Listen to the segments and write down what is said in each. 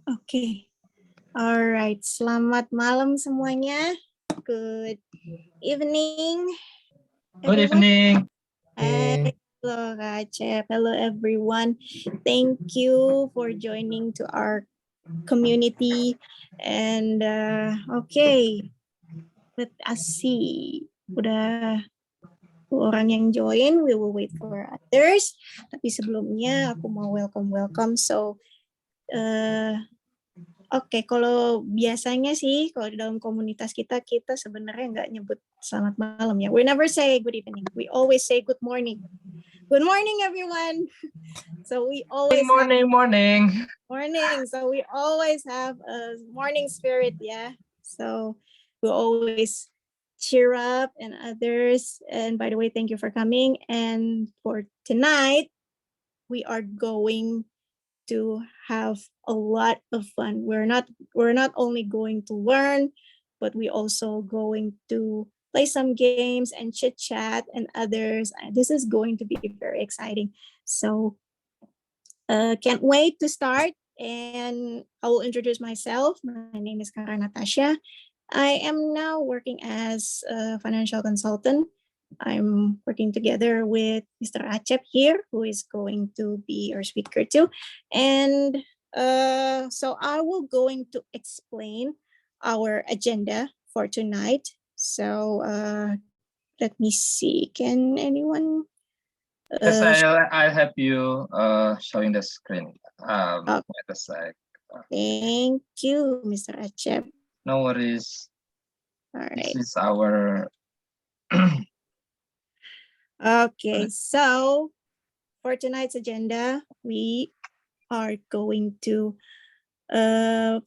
Oke. Alright, selamat malam semuanya. Good evening. Good evening. Hello, Kacep. Hello, everyone. Thank you for joining to our community. And okay, let us see. Udah orang yang join, we will wait for others. Tapi sebelumnya aku mau welcome. So, Oke, kalau biasanya sih, kalau di dalam komunitas kita sebenarnya nggak nyebut selamat malam ya. We never say good evening. We always say good morning. Good morning, everyone. So we always morning. So we always have a morning spirit, yeah. So we always cheer up and others. And by the way, thank you for coming. And for tonight, we are going to have a lot of fun. We're not only going to learn, but we also going to play some games and chit chat and others. This is going to be very exciting. So can't wait to start. And I will introduce myself. My name is Kara Natasha. I am now working as a financial consultant. I'm working together with Mr. Acep here, who is going to be our speaker too. And so I will going to explain our agenda for tonight. So let me see. Can anyone? Yes, I'll help you showing the screen. Wait a sec. Thank you, Mr. Acep. No worries. All right. This is our Okay, so for tonight's agenda, we are going to,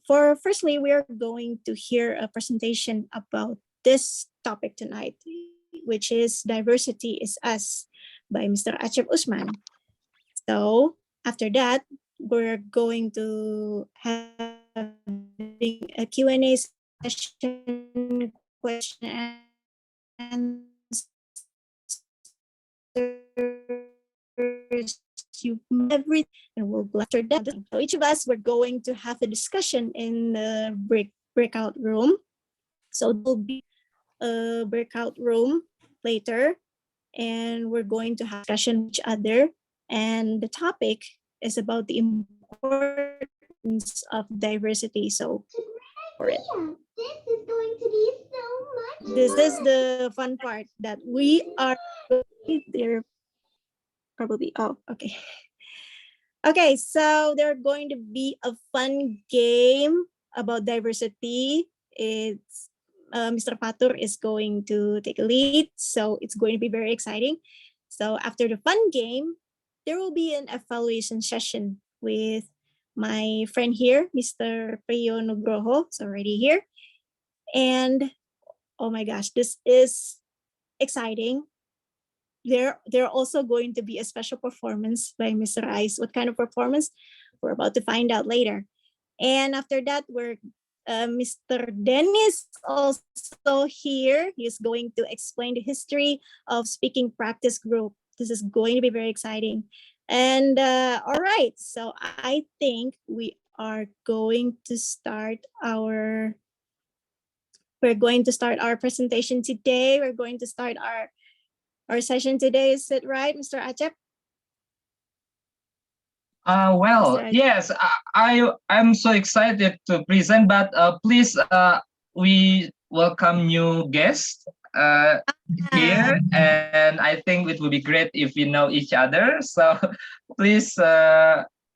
firstly, we are going to hear a presentation about this topic tonight, which is Diversity is Us by Mr. Acep Usman. So after that, we're going to have a Q&A session, question and everything, and we'll go after that. So each of us, we're going to have a discussion in the breakout room. So there'll be a breakout room later, and we're going to have discussion with each other. And the topic is about the importance of diversity. So for it. This is going to be so much This fun. is the fun part that we are there. Probably. Oh, okay. Okay, so there's going to be a fun game about diversity. It's Mr. Fatur is going to take a lead, so it's going to be very exciting. So after the fun game, there will be an evaluation session with my friend here, Mr. Priyo Nugroho. It's already here. And oh my gosh, this is exciting. There also going to be a special performance by Mr. Ice. What kind of performance? We're about to find out later. And after that, Mr. Dennis also here. He's going to explain the history of speaking practice group. This is going to be very exciting. And all right, so I think we are going to start our presentation today. We're going to start our session today. Is it right, Mr. Acep? Well, yes, I'm so excited to present, but please, we welcome new guests here, and I think it would be great if we know each other. So please,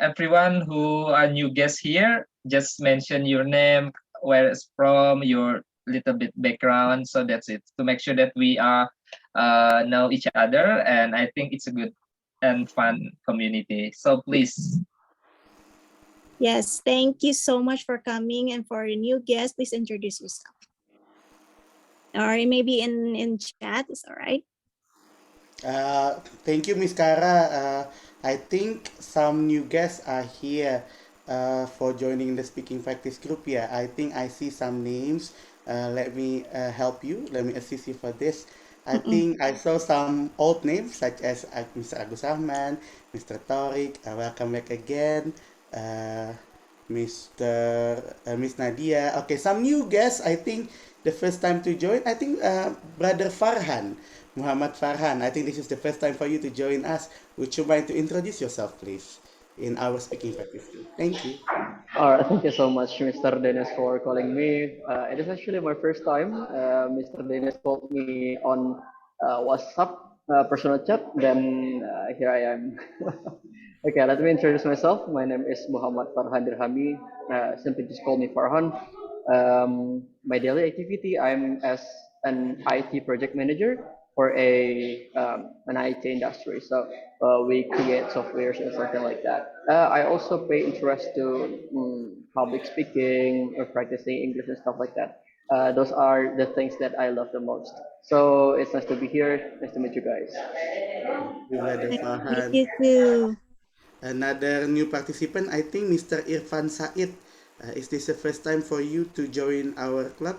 everyone who are new guests here, just mention your name, where it's from, your little bit background. So that's it, to make sure that we are know each other, and I think it's a good and fun community. So please. Yes, thank you so much for coming, and for a new guest, please introduce yourself. Or maybe in chat, is all right? Thank you, Miss Kara. I think some new guests are here for joining the speaking practice group. Yeah, I think I see some names. Let me help you. Let me assist you for this. I think I saw some old names such as Mr. Agus Rahman, Mr. Tariq. Welcome back again. Uh, Mr. Miss Nadia. Okay, some new guests. I think the first time to join. I think Brother Farhan. Muhammad Farhan, I think this is the first time for you to join us. Would you mind to introduce yourself, please, in our speaking practice group? Thank you. All right, thank you so much, Mr. Dennis, for calling me. It is actually my first time. Mr. Dennis called me on WhatsApp personal chat. Then here I am. Okay, let me introduce myself. My name is Muhammad Farhan Dirhami. Simply just call me Farhan. My daily activity, I'm as an IT project manager for an IT industry. So we create softwares and something like that. I also pay interest to public speaking or practicing English and stuff like that. Those are the things that I love the most. So it's nice to be here. Nice to meet you guys. You, Brother Nice to meet Farhan. you too. Another new participant, I think Mr. Irfan Said. Is this the first time for you to join our club,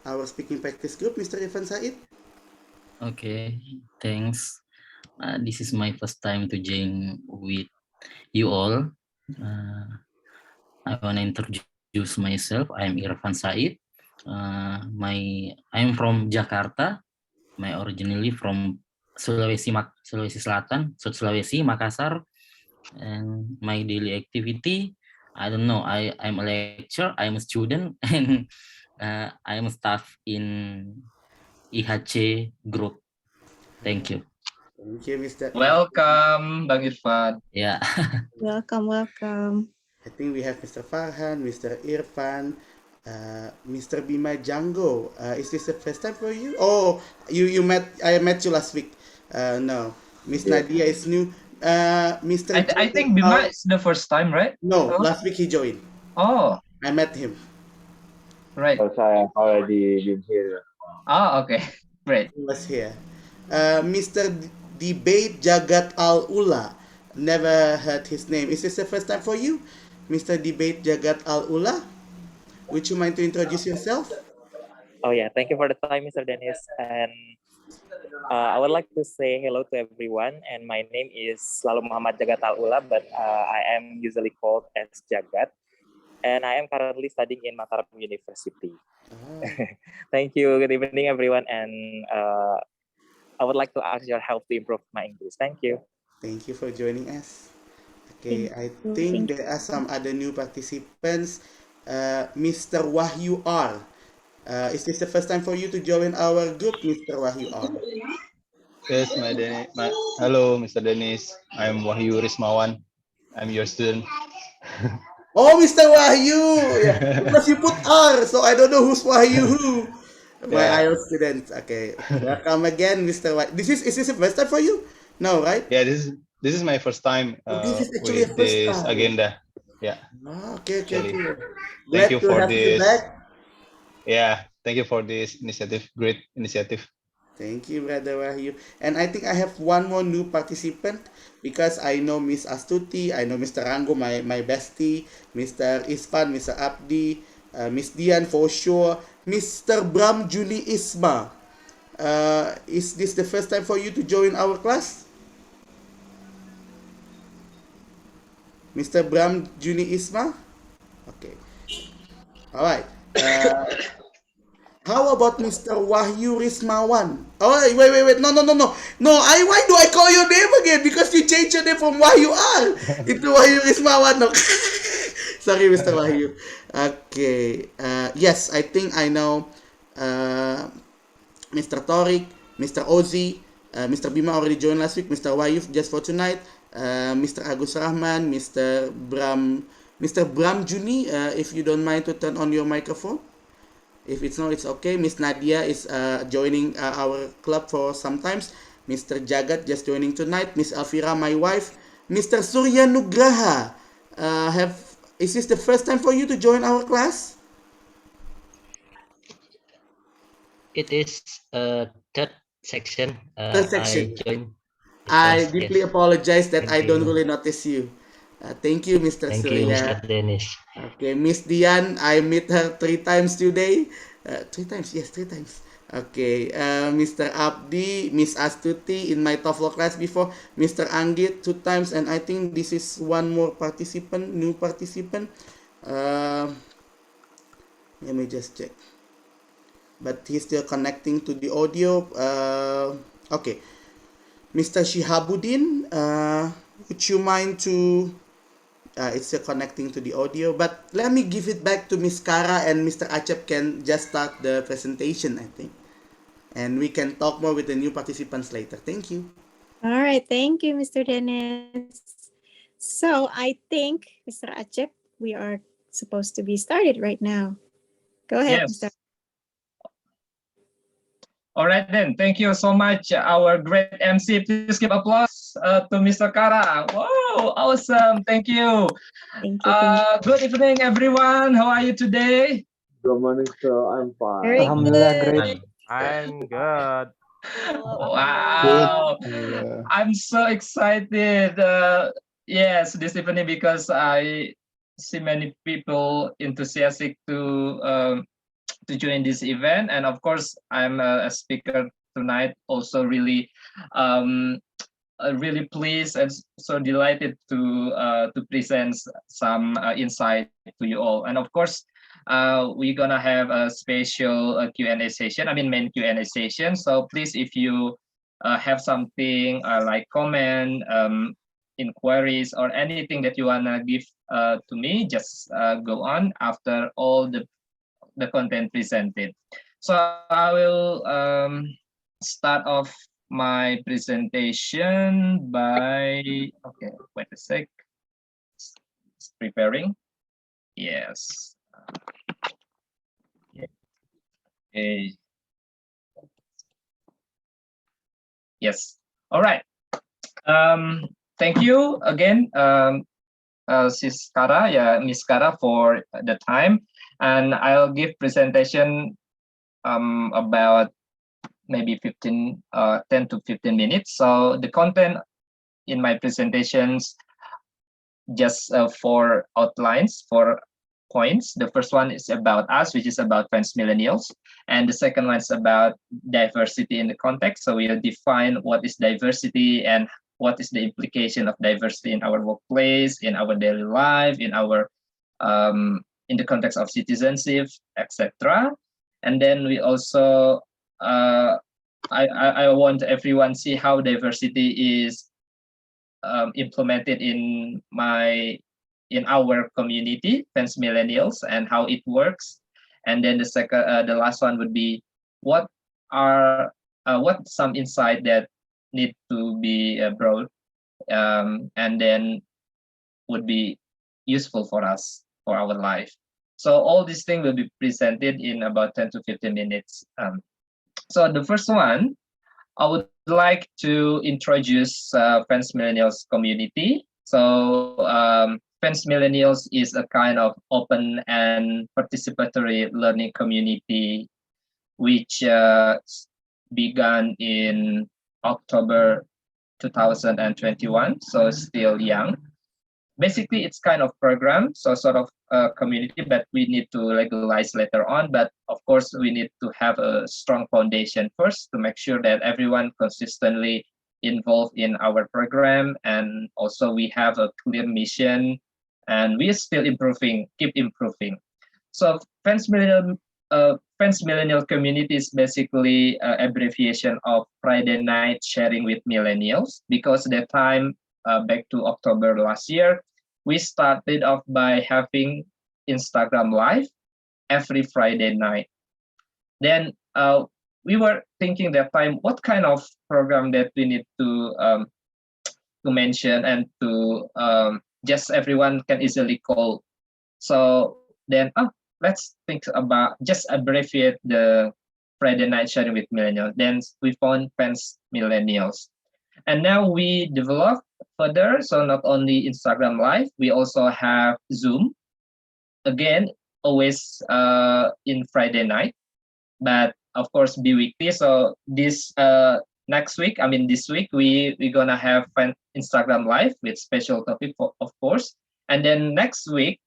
our speaking practice group, Mr. Irfan Said? Okay, thanks. This is my first time to join with you all. I want to introduce myself. I'm Irfan Said. I'm from Jakarta. My originally from Sulawesi Selatan, South Sulawesi, Makassar. And my daily activity, I don't know. I'm a lecturer. I'm a student, and I'm a staff in IHC group. Thank you. Thank you, Mr. Irfan. Welcome, Bang Irfan. Yeah. Welcome. I think we have Mr. Farhan, Mr. Irfan, Mr. Bima Django. Is this the first time for you? Oh, I met you last week. No, Miss Nadia is new. Mr. I think Bima is the first time, right? No, Oh. last week he joined. Oh, I met him. right. Also, I have already been here. Oh, okay. Great. He was here. Mr. Debate Jagat Al Ula. Never heard his name. Is this the first time for you, Mr. Debate Jagat Al Ula? Would you mind to introduce yourself? Oh yeah, thank you for the time, Mr. Dennis. And I would like to say hello to everyone. And my name is Lalu Muhammad Jagat Al-Ula, but I am usually called as Jagat. And I am currently studying in Mataram University. Oh. Thank you. Good evening, everyone. And I would like to ask your help to improve my English. Thank you. Thank you for joining us. Okay, I you. think Thank there are some other new participants. Mr. Wahyu R. Is this the first time for you to join our group, Mr. Wahyu R? Yes, hello, Mr. Dennis. I'm Wahyu Rismawan. I'm your student. Oh, Mr. Wahyu! Yeah, because you put R, so I don't know who's Wahyu who. My Yeah. IELTS student. Okay, welcome again, Mr. Wahyu. Is this the first time for you? No, right? Yeah, this is my first time This is actually with a first this time. agenda. Yeah. Oh, okay. Actually, Glad thank you to for have you this. back. Yeah, thank you for this initiative. Great initiative. Thank you, Brother Wahyu. And I think I have one more new participant because I know Miss Astuti, I know Mr. Rango, my bestie, Mr. Ispan, Mr. Abdi, Miss Dian for sure, Mr. Bram Juni Isma. Is this the first time for you to join our class? Mr. Bram Juni Isma? Okay. Alright. How about Mr. Wahyu Rismawan? Oh, wait. No. Why do I call your name again? Because you changed your name from Wahyu R into Wahyu Rismawan. No. Sorry, Mr. Wahyu. Okay. Yes, I think I know Mr. Torik, Mr. Ozzy, Mr. Bima already joined last week, Mr. Wahyu just for tonight, Mr. Agus Rahman, Mr. Bram Juni, if you don't mind to turn on your microphone. If it's no, it's okay. Miss Nadia is joining our club for sometimes. Mr. Jagat just joining tonight. Miss Alfira, my wife. Mr. Surya Nugraha. Is this the first time for you to join our class? It is third section. Third I section. joined this I class. deeply Yes. apologize that I Thank don't you. really notice you. Thank you, Mr. Thank you, Mr. Surya. Dennis. Okay, Miss Dian, I meet her 3 times today. 3 times, yes, 3 times. Okay, Mr. Abdi, Miss Astuti in my TOEFL class before, Mr. Anggit 2 times, and I think this is one more participant, new participant. Uh, Let me just check. But he's still connecting to the audio. Okay, Mr. Shihabuddin, would you mind to it's still connecting to the audio, but let me give it back to Miss Kara, and Mr. Acep can just start the presentation, I think. And we can talk more with the new participants later. Thank you. All right, thank you, Mr. Dennis. So I think, Mr. Acep, we are supposed to be started right now. Go ahead, Mr. Yes. All right then. Thank you so much, our great MC. Please give applause to Mr. Kara. Wow, awesome. Thank you. Thank you. Good evening, everyone. How are you today? Good morning, sir. I'm fine. Very Alhamdulillah, good. great. I'm good. Wow, Alhamdulillah. I'm so excited. Yes, this evening because I see many people enthusiastic to join this event, and of course, I'm a speaker tonight. Also, um, really pleased and so delighted to present some insight to you all. And of course, we're gonna have a special Q&A session. I mean, main Q&A session. So please, if you have something like comment, inquiries, or anything that you wanna give to me, just go on after all the content presented. So I will start off my presentation by, okay, wait a sec, it's preparing. Yes. Okay. Yes. All right. Thank you again, Sis Kara, yeah, Miss Kara, for the time. And I'll give presentation about maybe 10 to 15 minutes. So the content in my presentations, just 4 outlines, 4 points. The first one is about us, which is about Fansmillennials. And the second one is about diversity in the context. So we'll define what is diversity and what is the implication of diversity in our workplace, in our daily life, in our in the context of citizenship, etc. And then we also I want everyone to see how diversity is implemented in our community, Fansmillennials, and how it works. And then the last one would be what some insight that need to be brought, and then would be useful for us for our life. So all these things will be presented in about 10 to 15 minutes. So the first one, I would like to introduce Fansmillennials community. So Fansmillennials is a kind of open and participatory learning community which began in October 2021, so still young. Basically, it's kind of program, so sort of a community, but we need to legalize later on. But of course, we need to have a strong foundation first to make sure that everyone consistently involved in our program, and also we have a clear mission, and we are still improving, keep improving. So Fansmillennial community is basically an abbreviation of Friday night sharing with millennials, because that time back to October last year, we started off by having Instagram Live every Friday night. Then we were thinking that time, what kind of program that we need to mention and to just everyone can easily call. So then let's think about just abbreviate the Friday night sharing with millennials. Then we found Fansmillennials. And now we develop further. So not only Instagram Live, we also have Zoom. Again, always in Friday night, but of course bi-weekly. So this next week, this week, we're gonna have Instagram Live with special topic, of course. And then next week,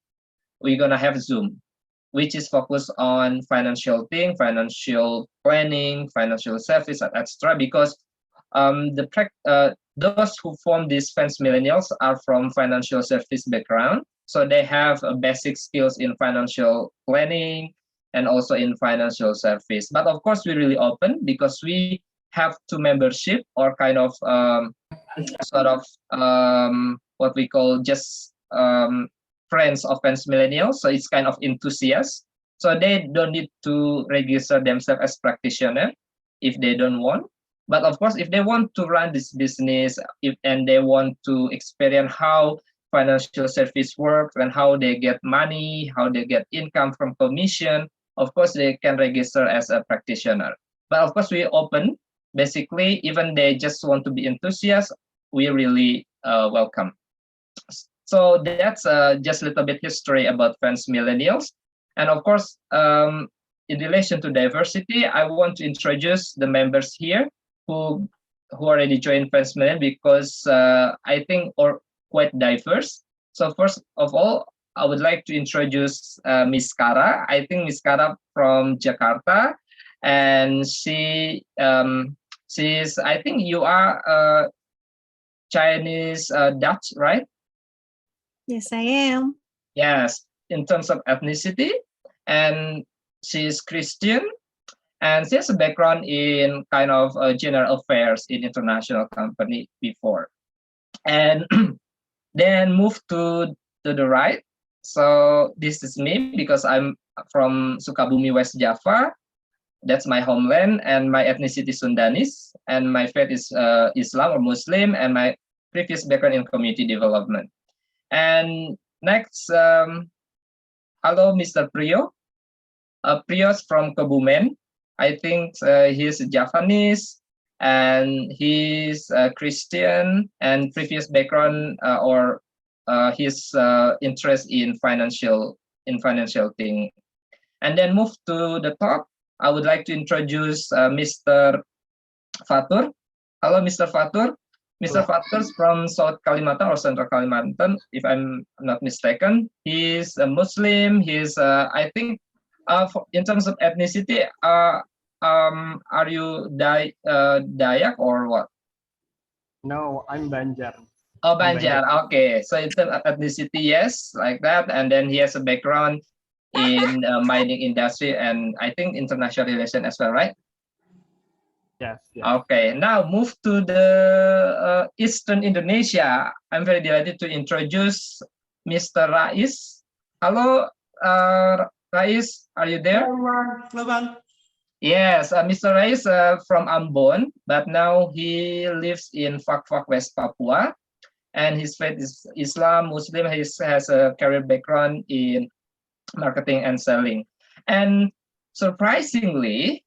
we're gonna have Zoom, which is focused on financial thing, financial planning, financial service, etc. Because those who form these Fansmillennials are from financial service background, so they have basic skills in financial planning and also in financial service. But of course, we're really open because we have two membership or kind of sort of what we call just friends of Fansmillennials. So it's kind of enthusiasts. So they don't need to register themselves as practitioner if they don't want. But of course, if they want to run this business and they want to experience how financial service works and how they get money, how they get income from commission, of course, they can register as a practitioner. But of course, we open. Basically, even they just want to be enthusiasts, we really welcome. So that's just a little bit history about Fansmillennials. And of course, in relation to diversity, I want to introduce the members here who already joined Fansmillennials because I think are quite diverse. So first of all, I would like to introduce Miss Kara. I think Miss Kara from Jakarta, and she's. I think you are Chinese Dutch, right? Yes, I am. Yes, in terms of ethnicity, and she's Christian. And she has a background in kind of general affairs in international company before. And then move to the right. So this is me because I'm from Sukabumi, West Java. That's my homeland, and my ethnicity is Sundanese, and my faith is Islam or Muslim, and my previous background in community development. And next, hello, Mr. Priyo. Priyo's from Kebumen. I think he's Javanese and he's Christian, and previous background or his interest in financial thing. And then move to the top. I would like to introduce Mr. Fatur. Hello, Mr. Fatur. Mr. Fatur is from South Kalimantan or Central Kalimantan, if I'm not mistaken. He's a Muslim. He's I think. In terms of ethnicity, are you Dayak or what? No, I'm Banjar. Oh, Banjar. Okay, so in terms of ethnicity, yes, like that. And then he has a background in mining industry and I think international relation as well, right? Yes. Okay, now move to the Eastern Indonesia. I'm very delighted to introduce Mr. Rais. Hello, Rais, are you there? Hello, Bang. Yes, Mr. Rais from Ambon, but now he lives in Fak-Fak, West Papua, and his faith is Islam, Muslim. He has a career background in marketing and selling. And surprisingly,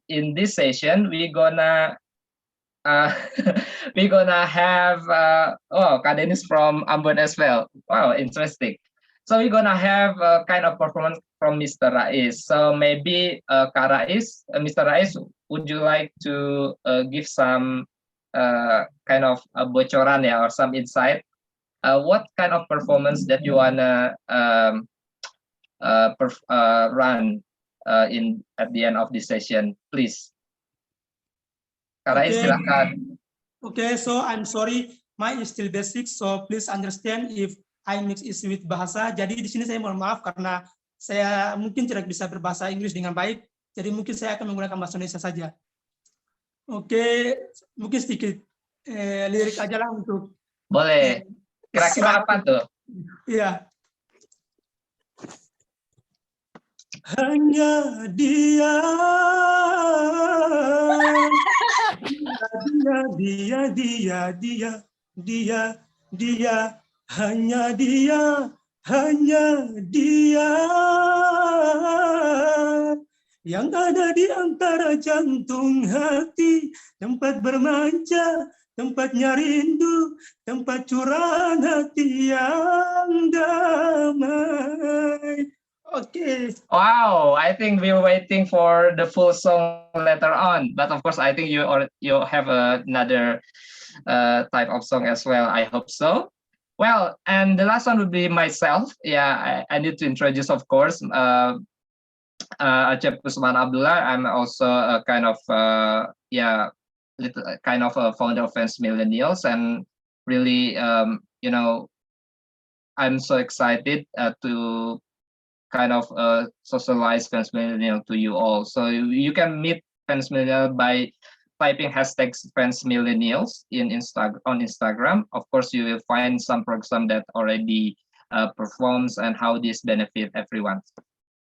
in this session, we're gonna have Ka Denis from Ambon as well. Wow, interesting. So we're gonna have a kind of performance from Mr. Rais. So maybe Mr. Rais, would you like to give some kind of a bocoran or some insight? What kind of performance that you wanna run at the end of this session, please? Rais, silakan. Okay, so I'm sorry, mine is still basic, so please understand if I mix issue with bahasa. Jadi di sini saya mohon maaf karena saya mungkin tidak bisa berbahasa Inggris dengan baik. Jadi mungkin saya akan menggunakan bahasa Indonesia saja. Oke, mungkin sedikit lirik aja lah untuk. Boleh. Kira-kira apa tuh? Iya. Hanya dia, hanya dia, hanya dia yang ada di antara jantung hati, tempat bermanja, tempatnya rindu, tempat curahan hati yang damai. Okay. Wow, I think we're waiting for the full song later on, but of course, I think you have another type of song as well. I hope so. Well, and the last one would be myself. Yeah, I need to introduce, of course, Acep Usman Abdullah. I'm also a kind of kind of a founder of Fansmillennials, and really, I'm so excited to kind of socialize Fansmillennial to you all. So you can meet Fansmillennial by typing hashtags Fansmillennials on Instagram. Of course, you will find some program that already performs and how this benefit everyone.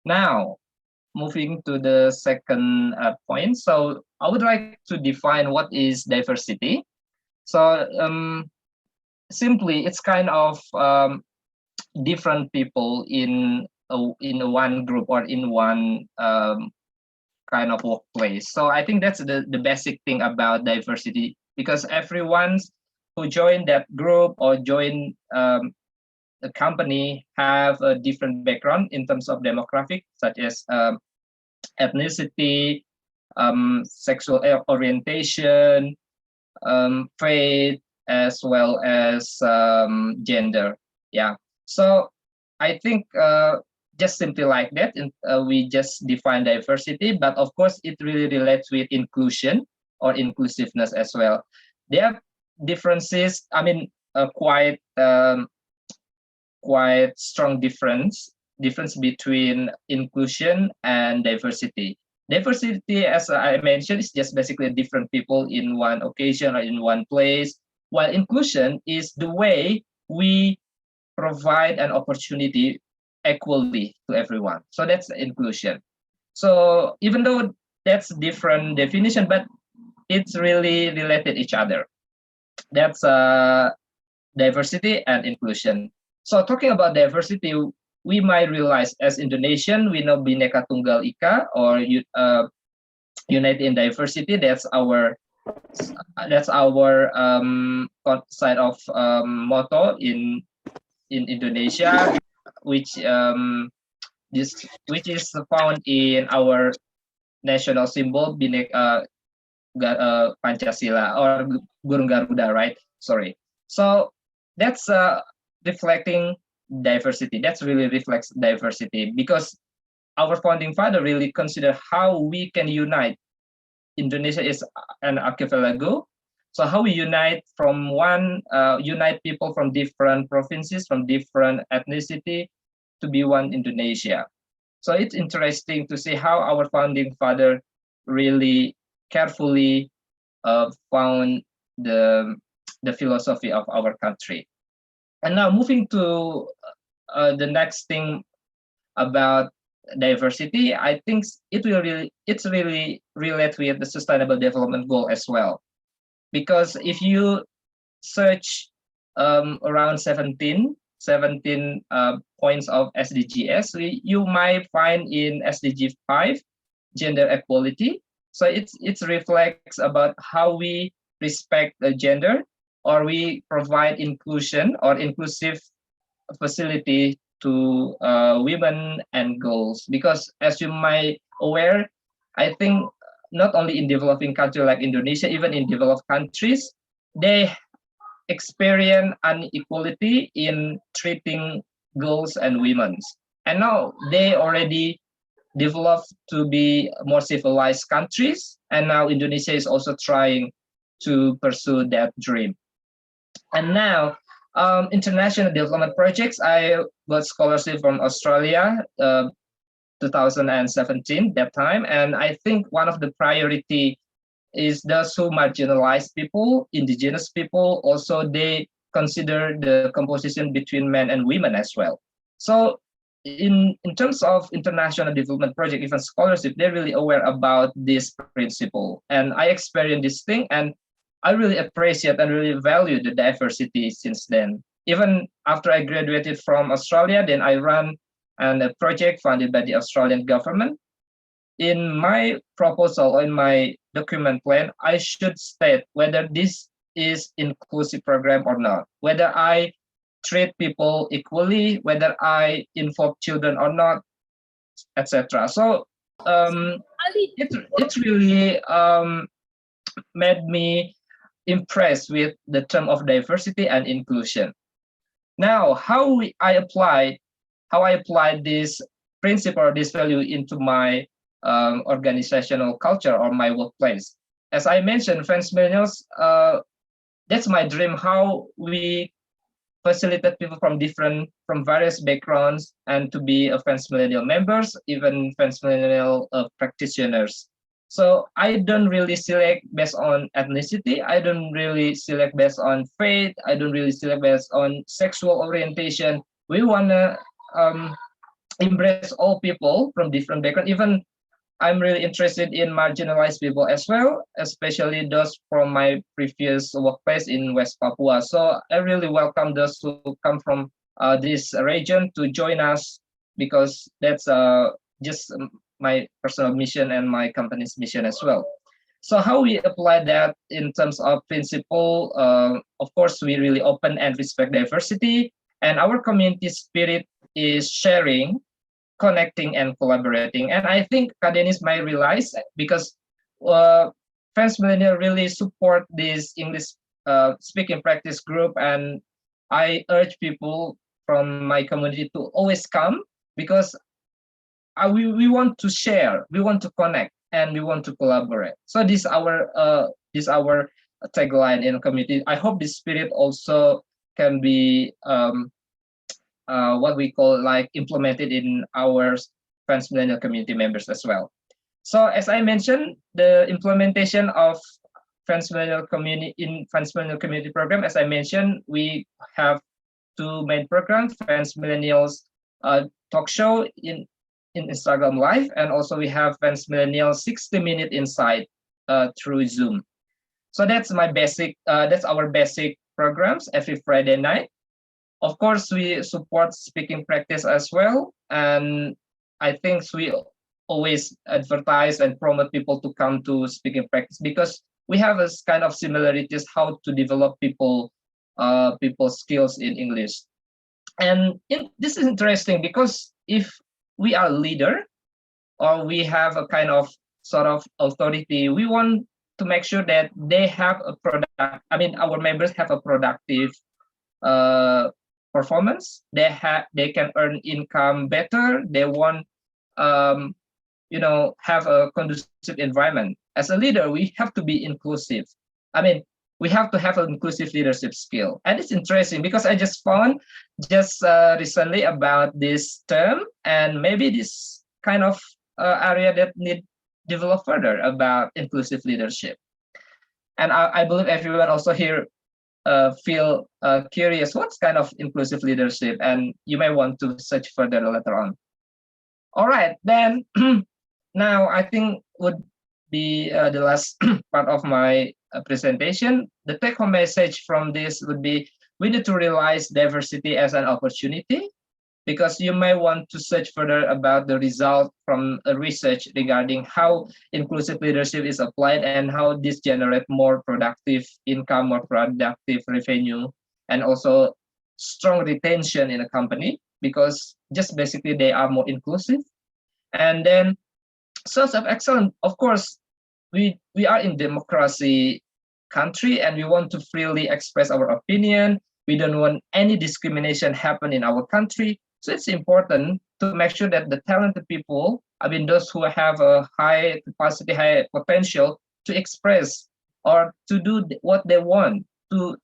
Now, moving to the second point. So I would like to define what is diversity. So simply, it's kind of different people in one group or in one kind of workplace. So I think that's the basic thing about diversity, because everyone who join that group or join a company have a different background in terms of demographic, such as ethnicity, sexual orientation, faith, as well as gender. Yeah. So I think just simply like that, we just define diversity, but of course it really relates with inclusion or inclusiveness as well. There are differences, I mean, quite strong difference between inclusion and diversity. Diversity, as I mentioned, is just basically different people in one occasion or in one place, while inclusion is the way we provide an opportunity equally to everyone. So that's inclusion. So even though that's different definition, but it's really related each other. That's diversity and inclusion. So talking about diversity, we might realize as Indonesian, we know Bhinneka Tunggal Ika, or United in Diversity. That's our side of motto in Indonesia, which is found in our national symbol Bhinneka Pancasila, or Burung Garuda, right? Sorry. So that's reflecting diversity. That's really reflects diversity, because our founding father really consider how we can unite. Indonesia is an archipelago. So how we unite unite people from different provinces, from different ethnicity, to be one Indonesia. So it's interesting to see how our founding father really carefully found the philosophy of our country. And now moving to the next thing about diversity, I think it's really relate with the Sustainable Development Goal as well. Because if you search around 17 points of SDGs, you might find in SDG 5, gender equality. So it reflects about how we respect the gender, or we provide inclusion or inclusive facility to women and girls. Because as you might aware, I think not only in developing countries like Indonesia, even in developed countries, they experience inequality in treating girls and women. And now they already developed to be more civilized countries, and now Indonesia is also trying to pursue that dream. And now international development projects, I got scholarship from Australia 2017 that time, and I think one of the priority is those who marginalized people, indigenous people. Also, they consider the composition between men and women as well. So in terms of international development project, even scholarship, they're really aware about this principle. And I experienced this thing, and I really appreciate and really value the diversity since then. Even after I graduated from Australia, then I ran a project funded by the Australian government. in my proposal, in my document plan, I should state whether this is inclusive program or not, whether I treat people equally, whether I involve children or not, etc. So it really made me impressed with the term of diversity and inclusion. Now, I apply this principle or this value into my organizational culture or my workplace. As I mentioned, Fansmillennials, that's my dream. How we facilitate people from various backgrounds and to be a Fansmillennial members, even Fansmillennial practitioners. So I don't really select based on ethnicity. I don't really select based on faith. I don't really select based on sexual orientation. We wanna embrace all people from different backgrounds. Even I'm really interested in marginalized people as well, especially those from my previous workplace in West Papua. So I really welcome those who come from this region to join us, because that's just my personal mission and my company's mission as well. So how we apply that in terms of principle, of course, we really open and respect diversity, and our community spirit is sharing, connecting, and collaborating. And I think Ka Denis might realize, because Fansmillennial really support this English speaking practice group, and I urge people from my community to always come, because we want to share, we want to connect, and we want to collaborate. So this is our tagline in the community. I hope this spirit also can be what we call like implemented in our Fansmillennial community members as well. So as I mentioned, the implementation of Fansmillennial community program, as I mentioned, we have two main programs: Fansmillennials talk show in Instagram Live, and also we have Fansmillennial 60-minute insight through Zoom. So that's our basic programs every Friday night. Of course, we support speaking practice as well, and I think we always advertise and promote people to come to speaking practice, because we have a kind of similarities how to develop people's skills in English. And this is interesting, because if we are a leader or we have a kind of sort of authority, we want to make sure that they have our members have a productive performance. They can earn income better. They want have a conducive environment. As a leader, we have to be inclusive. We have to have an inclusive leadership skill. And it's interesting, because I just found recently about this term, and maybe this kind of area that need develop further about inclusive leadership. And I believe everyone also here feel curious what's kind of inclusive leadership, and you may want to search further later on. All right, then now I think would be the last part of my presentation. The take-home message from this would be, we need to realize diversity as an opportunity, because you may want to search further about the result from a research regarding how inclusive leadership is applied and how this generate more productive income, more productive revenue, and also strong retention in a company, because just basically they are more inclusive. And then source of excellence, of course, we are in democracy country, and we want to freely express our opinion. We don't want any discrimination happen in our country. So it's important to make sure that the talented people, those who have a high capacity, high potential to express or to do what they want, to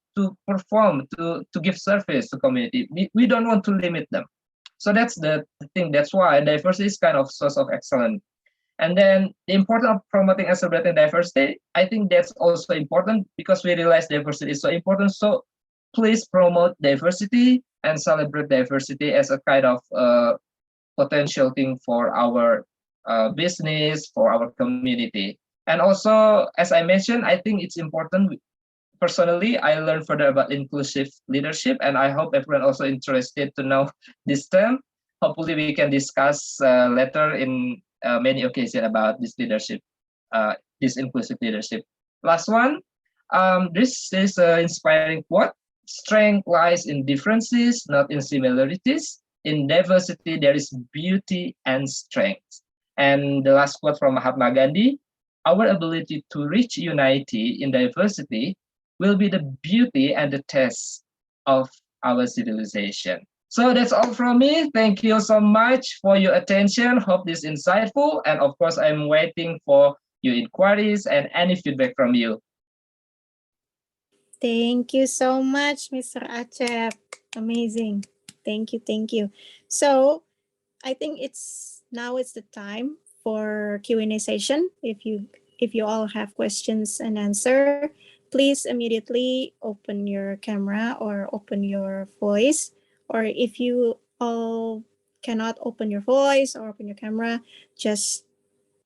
perform, to give service to community. We don't want to limit them. So that's the thing. That's why diversity is kind of source of excellence. And then the importance of promoting and celebrating diversity, I think that's also important, because we realize diversity is so important. So please promote diversity and celebrate diversity as a kind of potential thing for our business, for our community. And also, as I mentioned, I think it's important. Personally, I learned further about inclusive leadership, and I hope everyone also interested to know this term. Hopefully, we can discuss later in many occasions about this leadership, this inclusive leadership. Last one, this is an inspiring quote. Strength lies in differences, not in similarities. In diversity, there is beauty and strength. And the last quote from Mahatma Gandhi, our ability to reach unity in diversity will be the beauty and the test of our civilization. So that's all from me. Thank you so much for your attention. Hope this is insightful. And of course, I'm waiting for your inquiries and any feedback from you. Thank you so much, Mr. Acep. Amazing. Thank you, thank you. So I think it's the time for Q&A session. If you all have questions and answer, please immediately open your camera or open your voice. Or if you all cannot open your voice or open your camera, just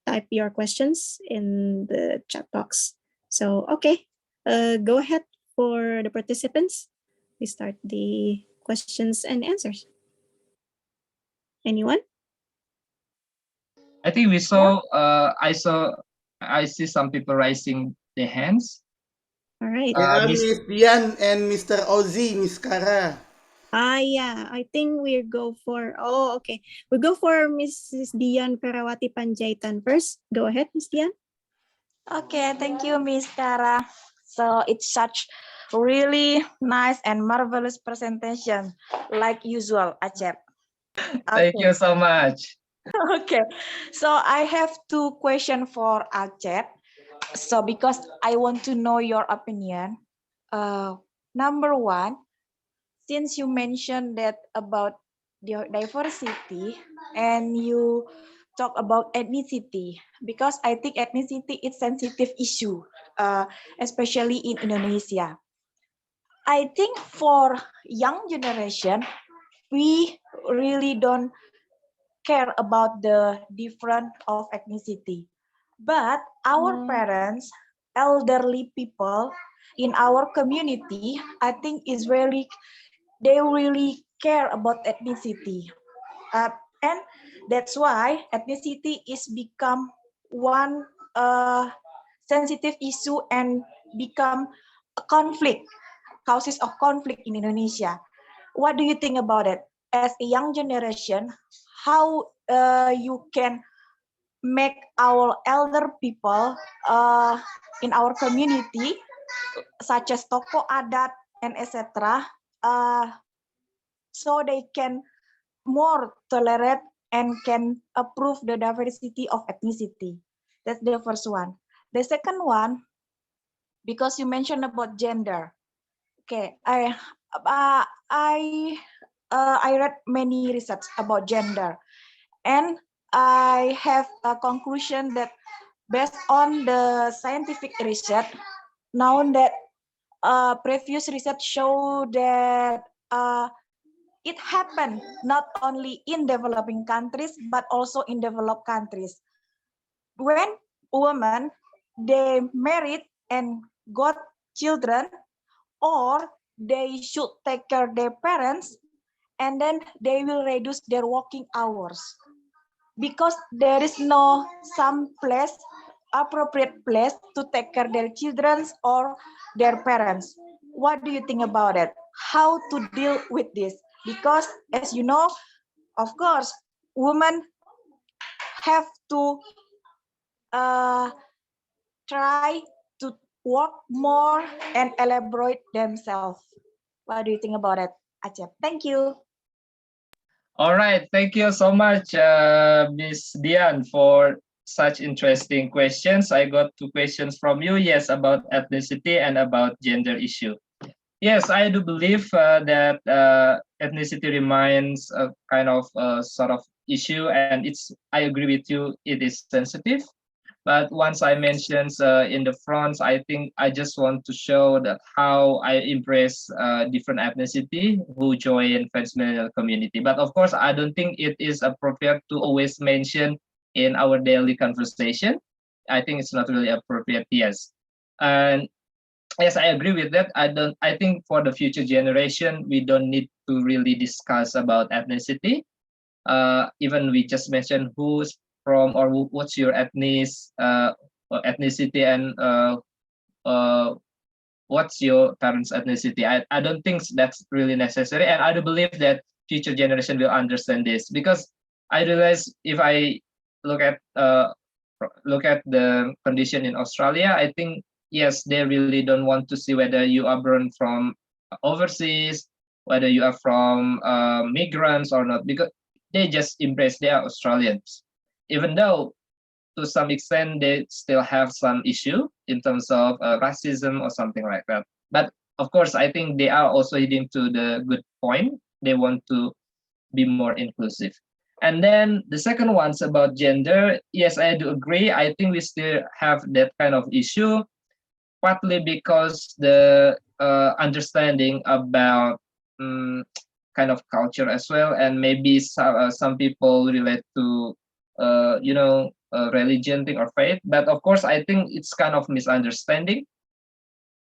type your questions in the chat box. So, okay, go ahead for the participants. We start the questions and answers. Anyone? I think we saw, I see some people raising their hands. All right. Miss Dian and Mr. Ozzy, Miss Kara. Yeah, I think we go for, okay. We go for Mrs. Dian Perawati Panjaitan first. Go ahead, Miss Dian. Okay, thank you, Miss Kara. So it's such really nice and marvelous presentation, like usual, Acep. Thank you so much. Okay, so I have two questions for Acep. So because I want to know your opinion, number one, since you mentioned that about the diversity and you talk about ethnicity, because I think ethnicity is sensitive issue, especially in Indonesia. I think for young generation, we really don't care about the different of ethnicity. But our parents, elderly people in our community, I think they really care about ethnicity. And that's why ethnicity is become one sensitive issue and become a conflict, causes of conflict in Indonesia. What do you think about it? As a young generation, how you can make our elder people in our community, such as tokoh adat and etc., so they can more tolerate and can approve the diversity of ethnicity. That's the first one. The second one, because you mentioned about gender. Okay, I read many research about gender, and I have a conclusion that based on the scientific research, now that previous research show that it happened not only in developing countries but also in developed countries. When women they married and got children, or they should take care of their parents, and then they will reduce their working hours because there is no some place, appropriate place to take care of their children or their parents. What do you think about it? How to deal with this? Because as you know, of course, women have to try to work more and elaborate themselves. What do you think about it, Acep? Thank you. All right, thank you so much, Miss Dian, for such interesting questions. I got two questions from you, yes, about ethnicity and about gender issue. Yes, I do believe that ethnicity remains a kind of sort of issue, and I agree with you, it is sensitive. But once I mentioned in the front, I think I just want to show that how I embrace different ethnicity who join Fansmillennial community. But of course, I don't think it is appropriate to always mention in our daily conversation. I think it's not really appropriate, yes. And yes, I agree with that. I think for the future generation, we don't need to really discuss about ethnicity. Even we just mentioned who from, or what's your ethnicity, and what's your parents' ethnicity. I don't think that's really necessary, and I do believe that future generation will understand this, because I realize if I look at the condition in Australia, I think yes, they really don't want to see whether you are born from overseas, whether you are from migrants or not, because they just embrace they are Australians, even though to some extent they still have some issue in terms of racism or something like that. But of course, I think they are also heading to the good point. They want to be more inclusive. And then the second one's about gender. Yes, I do agree. I think we still have that kind of issue, partly because the understanding about kind of culture as well, and maybe some people relate to religion thing or faith. But of course, I think it's kind of misunderstanding.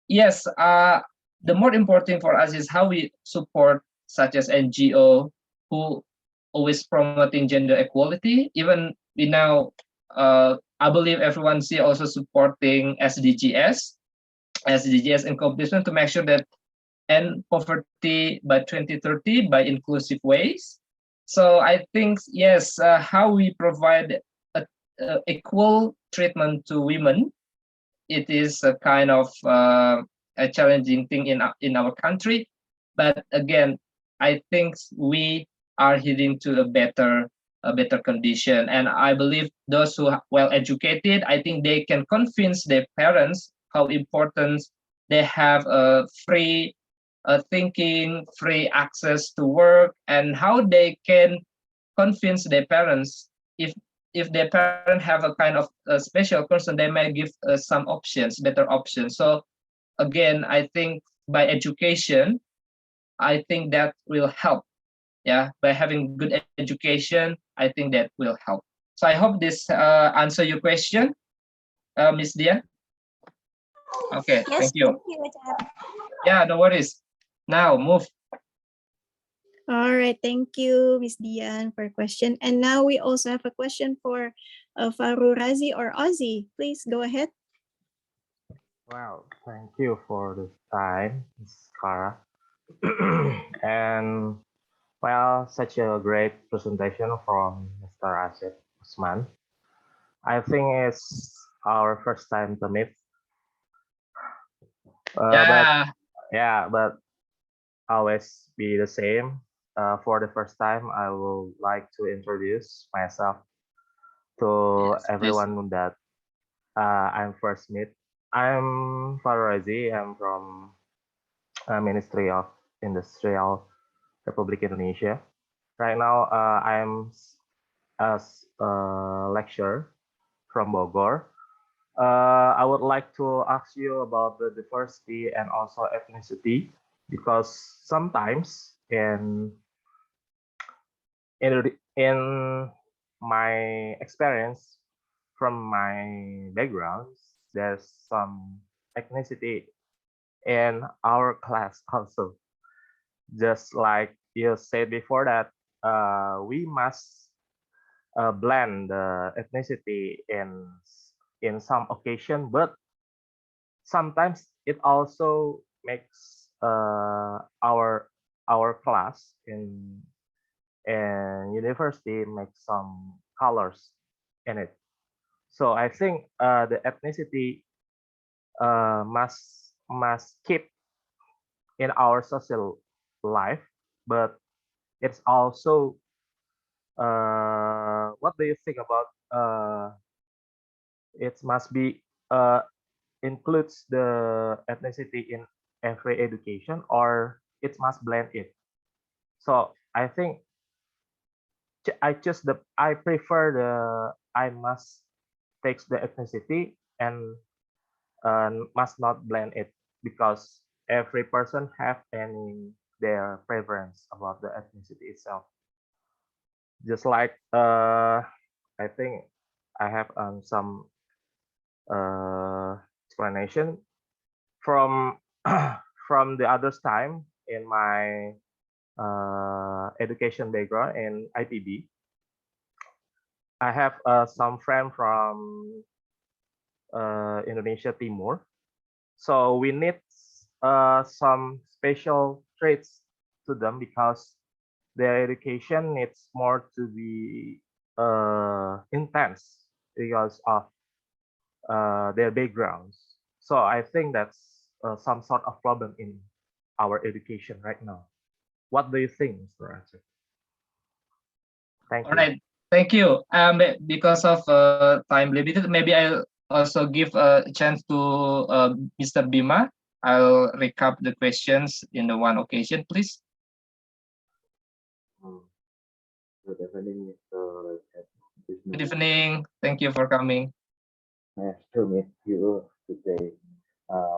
Yes, the more important for us is how we support such as NGO who always promoting gender equality. Even we now, I believe everyone see also supporting SDGs accomplishment to make sure that end poverty by 2030 by inclusive ways. So I think yes, how we provide equal treatment to women, it is a kind of a challenging thing in our country. But again, I think we are heading to a better condition, and I believe those who are well educated, I think they can convince their parents how important they have a free thinking, free access to work, and how they can convince their parents if their parents have a kind of special concern, they may give some options, better options. So again, I think by education, I think that will help. Yeah, by having good education, I think that will help. So I hope this answer your question, Miss Dian. Okay, Yes, thank you. thank you, Chad. Yeah, no worries. Now move. All right, thank you, Miss Dian, for a question. And now we also have a question for Faru Razi or Ozzy. Please go ahead. Well, thank you for the time, Ms. Kara. And well, such a great presentation from Mr. Rashid Usman. I think it's our first time to meet. But always be the same. For the first time, I would like to introduce myself to everyone that I'm first meet. I'm Farazi. I'm from Ministry of Industrial Republic Indonesia. Right now, I'm as a lecturer from Bogor. I would like to ask you about the diversity and also ethnicity, because sometimes in my experience from my background, there's some ethnicity in our class also. Just like you said before that we must blend the ethnicity in some occasion, but sometimes it also makes our class in university make some colors in it. So I think the ethnicity must keep in our social life, but it's also what do you think about it must be includes the ethnicity in every education, or it must blend it? So I think I prefer the I must takes the ethnicity and must not blend it, because every person have any their preference about the ethnicity itself. Just like I think I have some explanation from from the other time in my education background in IPB. I have some friend from Indonesia Timur, so we need some special traits to them because their education needs more to be intense because of their backgrounds. So I think that's some sort of problem in our education right now. What do you think, Mr. Arthur? Thank All you. right, thank you. Because of time limited, maybe I'll also give a chance to Mr. Bima. I'll recap the questions in the one occasion, please. Good evening, Mr. Good evening. Thank you for coming. Nice to meet you today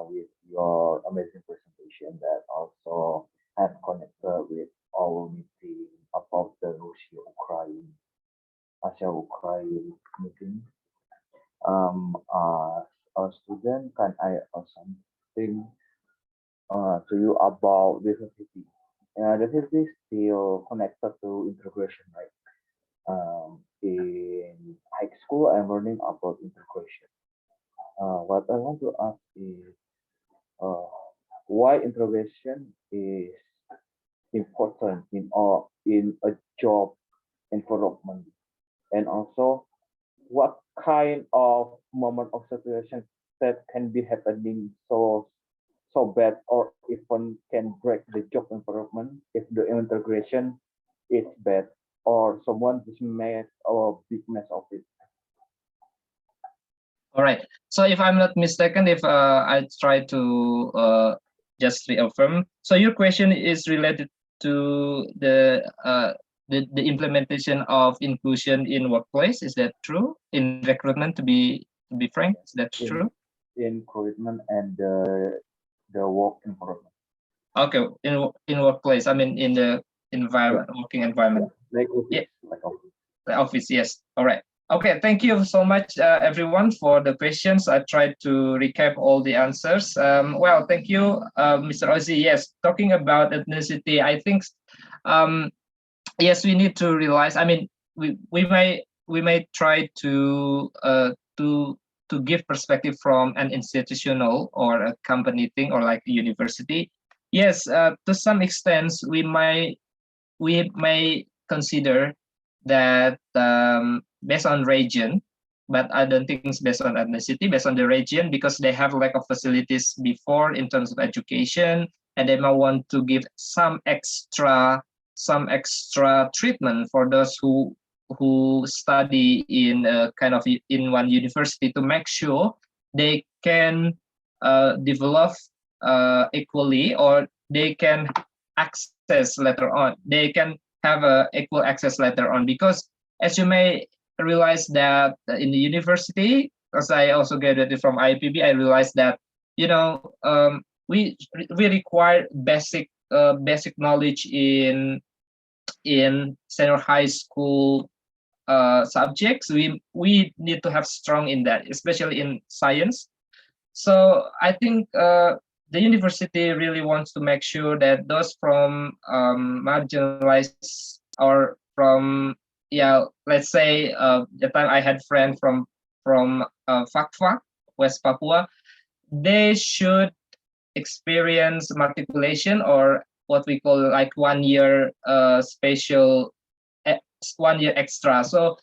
with your amazing presentation that also have connected with our meeting about the Russia-Ukraine meeting. As a student, can I ask something to you about diversity? Diversity is still connected to integration, right? In high school, I'm learning about integration. What I want to ask is why integration is important in a job environment, and also what kind of moment of situation that can be happening so bad or even can break the job environment if the integration is bad or someone just made a big mess of it. All right. So if I'm not mistaken, if I try to just reaffirm, so your question is related to the implementation of inclusion in workplace. Is that true? In recruitment, to be frank, is that true? In recruitment and the work environment. Okay, in workplace. I mean, in the environment, working environment. Like office, Yeah. like office. The office, yes. All right. Okay, thank you so much, everyone, for the questions. I tried to recap all the answers. Well, thank you, Mr. Ozzy. Yes, talking about ethnicity, I think, yes, we need to realize. I mean, we may try to give perspective from an institutional or a company thing or like a university. Yes, to some extent, we may consider that based on region, but I don't think it's based on ethnicity, based on the region, because they have lack of facilities before in terms of education, and they might want to give some extra treatment for those who study in kind of in one university to make sure they can develop equally, or they can access later on. They can have equal access later on, because as you may realize that in the university, because I also graduated from IPB, I realized that we require basic knowledge in senior high school subjects. We need to have strong in that, especially in science. So I think the university really wants to make sure that those from marginalized or from, let's say the time I had friend from Fakfak, West Papua, they should experience matriculation, or what we call like 1 year special, 1 year extra. So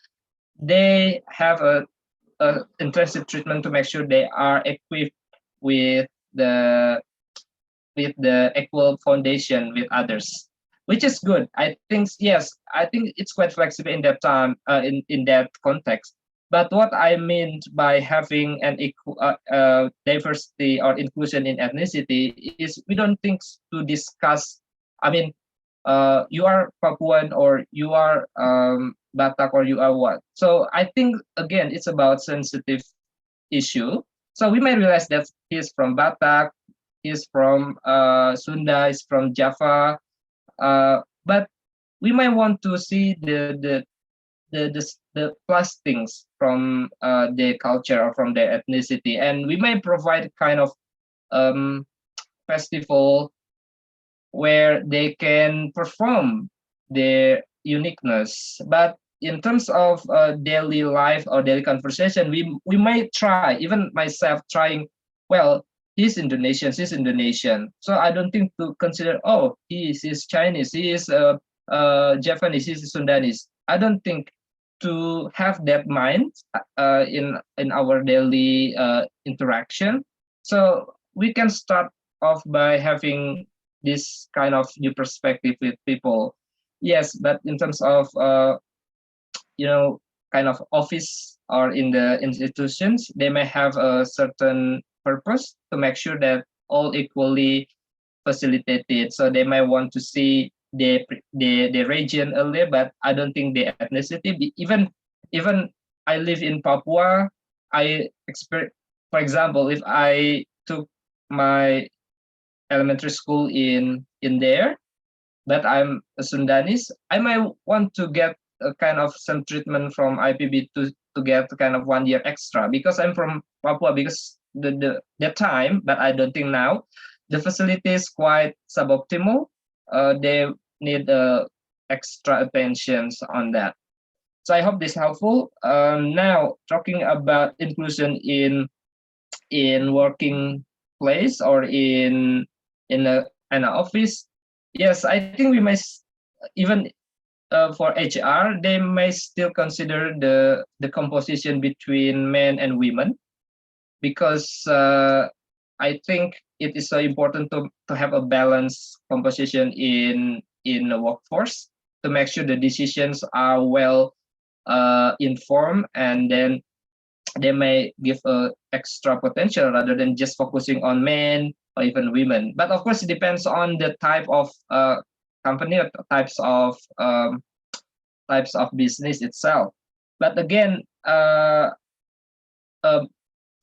they have a intensive treatment to make sure they are equipped with the equal foundation with others, which is good. I think, yes, I think it's quite flexible in that time, in that context. But what I mean by having an equal diversity or inclusion in ethnicity is we don't think to discuss. I mean, you are Papuan or you are Batak or you are what. So I think again it's about sensitive issue. So we may realize that he's from Batak, he's from Sunda, he's from Java, but we might want to see the plus things from their culture or from their ethnicity, and we may provide kind of festival where they can perform their uniqueness. But in terms of daily life or daily conversation, we might try, even myself trying, well, he's Indonesian, she's Indonesian. So I don't think to consider, oh, he's Chinese, he is Japanese, he's Sundanese. I don't think to have that mind in our daily interaction. So we can start off by having this kind of new perspective with people. Yes, but in terms of kind of office or in the institutions, they may have a certain purpose to make sure that all equally facilitated. So they might want to see the region earlier, but I don't think the ethnicity. Even I live in Papua, I experience, for example, if I took my elementary school in there, but I'm a Sundanese, I might want to get a kind of some treatment from IPB to get kind of 1 year extra because I'm from Papua, because the time, but I don't think now, the facility is quite suboptimal. They need extra attentions on that. So I hope this is helpful. Now talking about inclusion in working place or in an office, yes, I think we might even for HR, they may still consider the composition between men and women, because I think it is so important to have a balanced composition in the workforce to make sure the decisions are well informed, and then they may give a extra potential rather than just focusing on men or even women. But of course, it depends on the type of company or types of business itself. But again,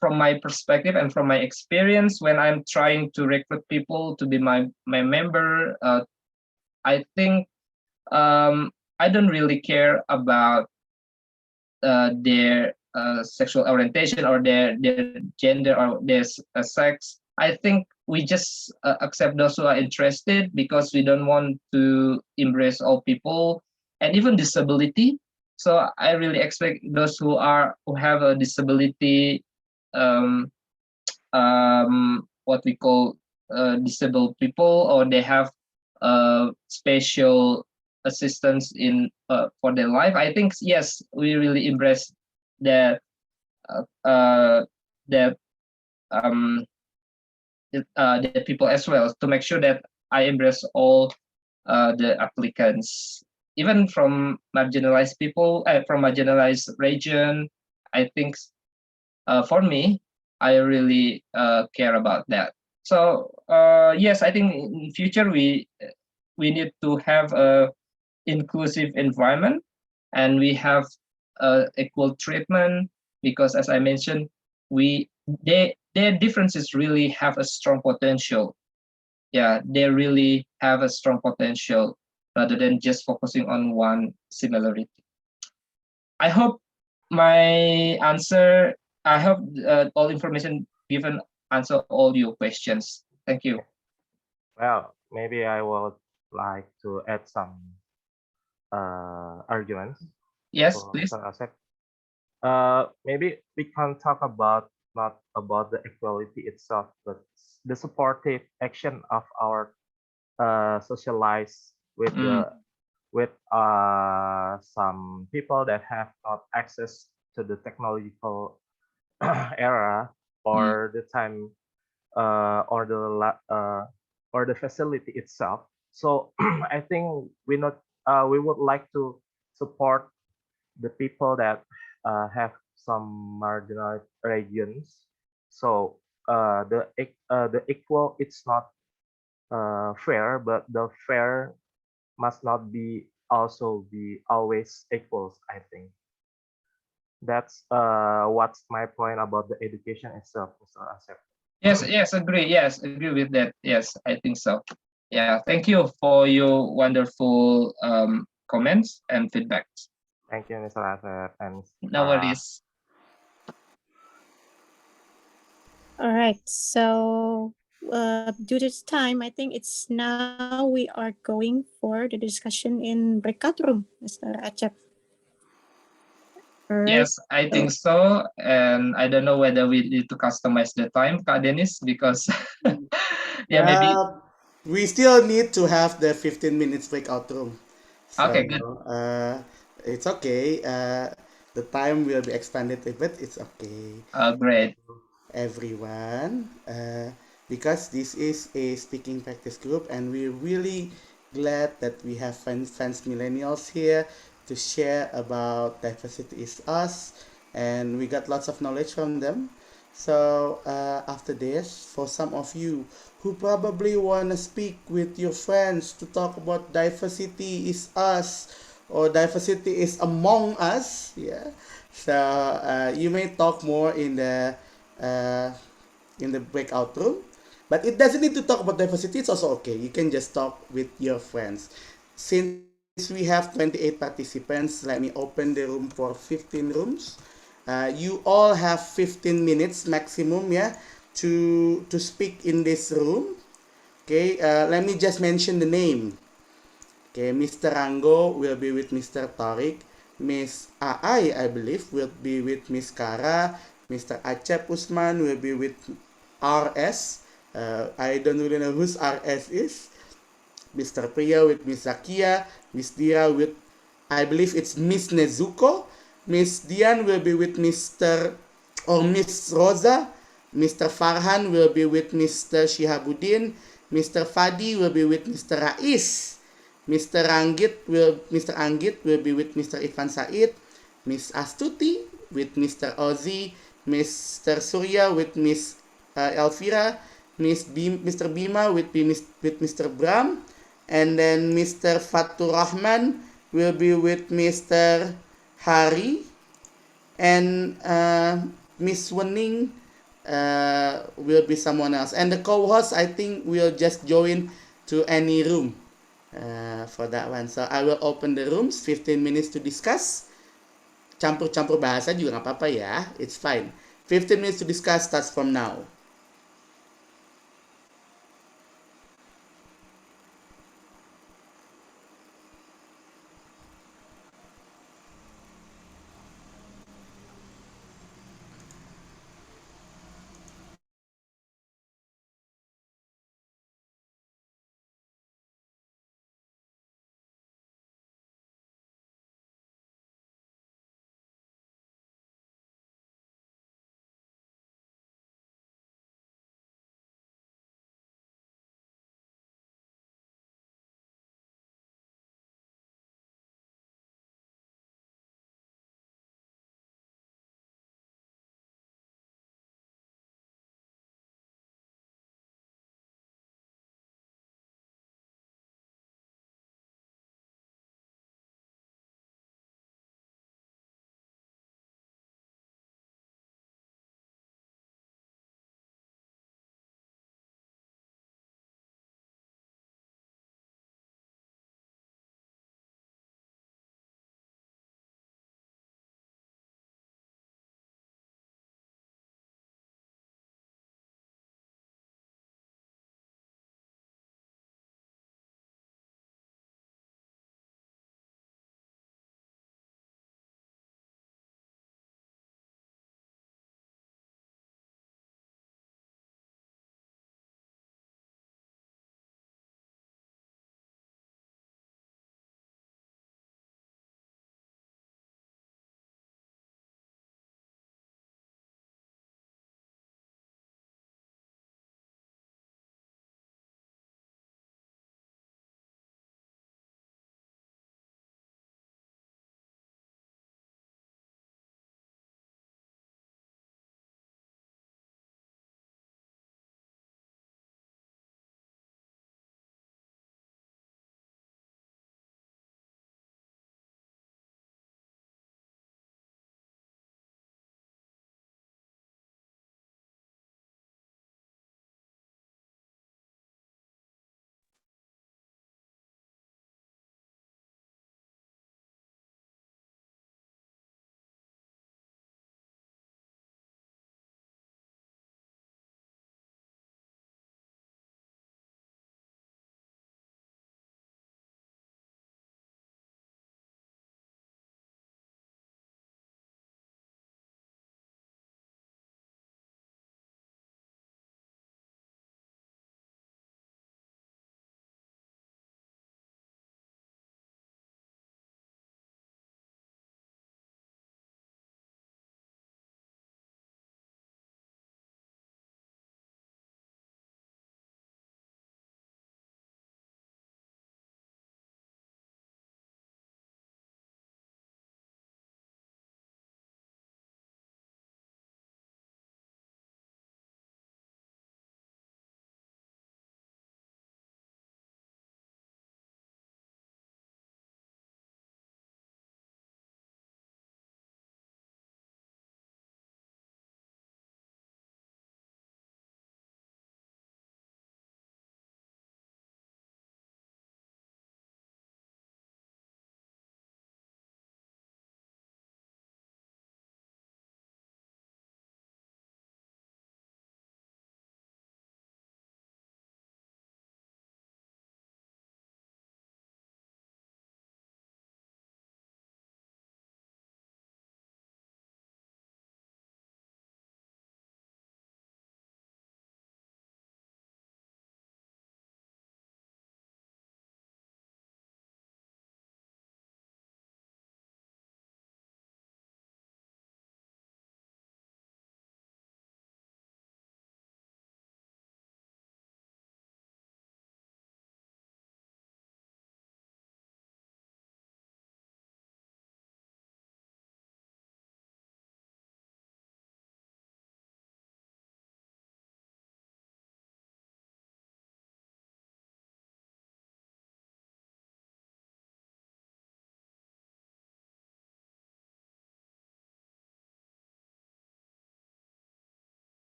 from my perspective and from my experience, when I'm trying to recruit people to be my member, I think I don't really care about their sexual orientation or their gender or their sex. I think we just accept those who are interested, because we don't want to embrace all people and even disability. So I really expect those who have a disability, what we call disabled people, or they have special assistance in for their life. I think yes, we really embrace that that the people as well, to make sure that I embrace all the applicants, even from marginalized people, from marginalized region. I think for me, I really care about that. So yes, I think in future we need to have a inclusive environment, and we have equal treatment, because as I mentioned, their differences really have a strong potential. Yeah, they really have a strong potential rather than just focusing on one similarity. I hope my answer, I hope all information given answer all your questions. Thank you. Well, maybe I would like to add some arguments. Yes, please. Mr. Asep. Maybe we can talk about not about the equality itself, but the supportive action of our socialize with some people that have not access to the technological era or the time or the facility itself. So I think we would like to support the people that have some marginalized regions. So the equal, it's not fair, but the fair must not be also be always equals. I think that's what's my point about the education itself, Mr. Asep. Yes, agree. Yes, agree with that. Yes, I think so. Yeah, thank you for your wonderful comments and feedbacks. Thank you, Mr. Asep. And no worries. All right. So due to time, I think it's now we are going for the discussion in breakout room, Mr. Acep. right. Yes, I think so. And I don't know whether we need to customize the time, Ka Denis, because yeah, maybe. We still need to have the 15 minutes breakout room. So Okay, good. it's okay. The time will be expanded a bit. It's okay. Great. Everyone, because this is a speaking practice group, and we're really glad that we have fans millennials here to share about diversity is us, and we got lots of knowledge from them. So after this, for some of you who probably want to speak with your friends to talk about diversity is us or diversity is among us, yeah. So you may talk more uh, in the breakout room. But it doesn't need to talk about diversity. It's also okay. You can just talk with your friends. Since we have 28 participants, let me open the room for 15 rooms. You all have 15 minutes maximum, yeah, to speak in this room. Okay, let me just mention the name. Okay, Mr. Rango will be with Mr. Tariq. Miss I believe, will be with Miss Kara. Mr. Acep Usman will be with RS. I don't really know whose RS is. Mr. Priya with Miss Zakia. Miss Dira with, I believe it's Miss Nezuko. Miss Dian will be with Mr. or Miss Rosa. Mr. Farhan will be with Mr. Shihabuddin. Mr. Fadi will be with Mr. Rais. Mr. Anggit will be with Mr. Irfan Said. Miss Astuti with Mr. Ozzy. Mr. Surya with Miss Elvira. Mr. Bima with Mr. Bram. And then Mr. Fatur Rahman will be with Mr. Hari. And Miss Wening will be someone else. And the co-host, I think, will just join to any room for that one. So I will open the rooms, 15 minutes to discuss. Campur-campur bahasa juga nggak apa-apa ya. It's fine. 15 minutes to discuss starts from now.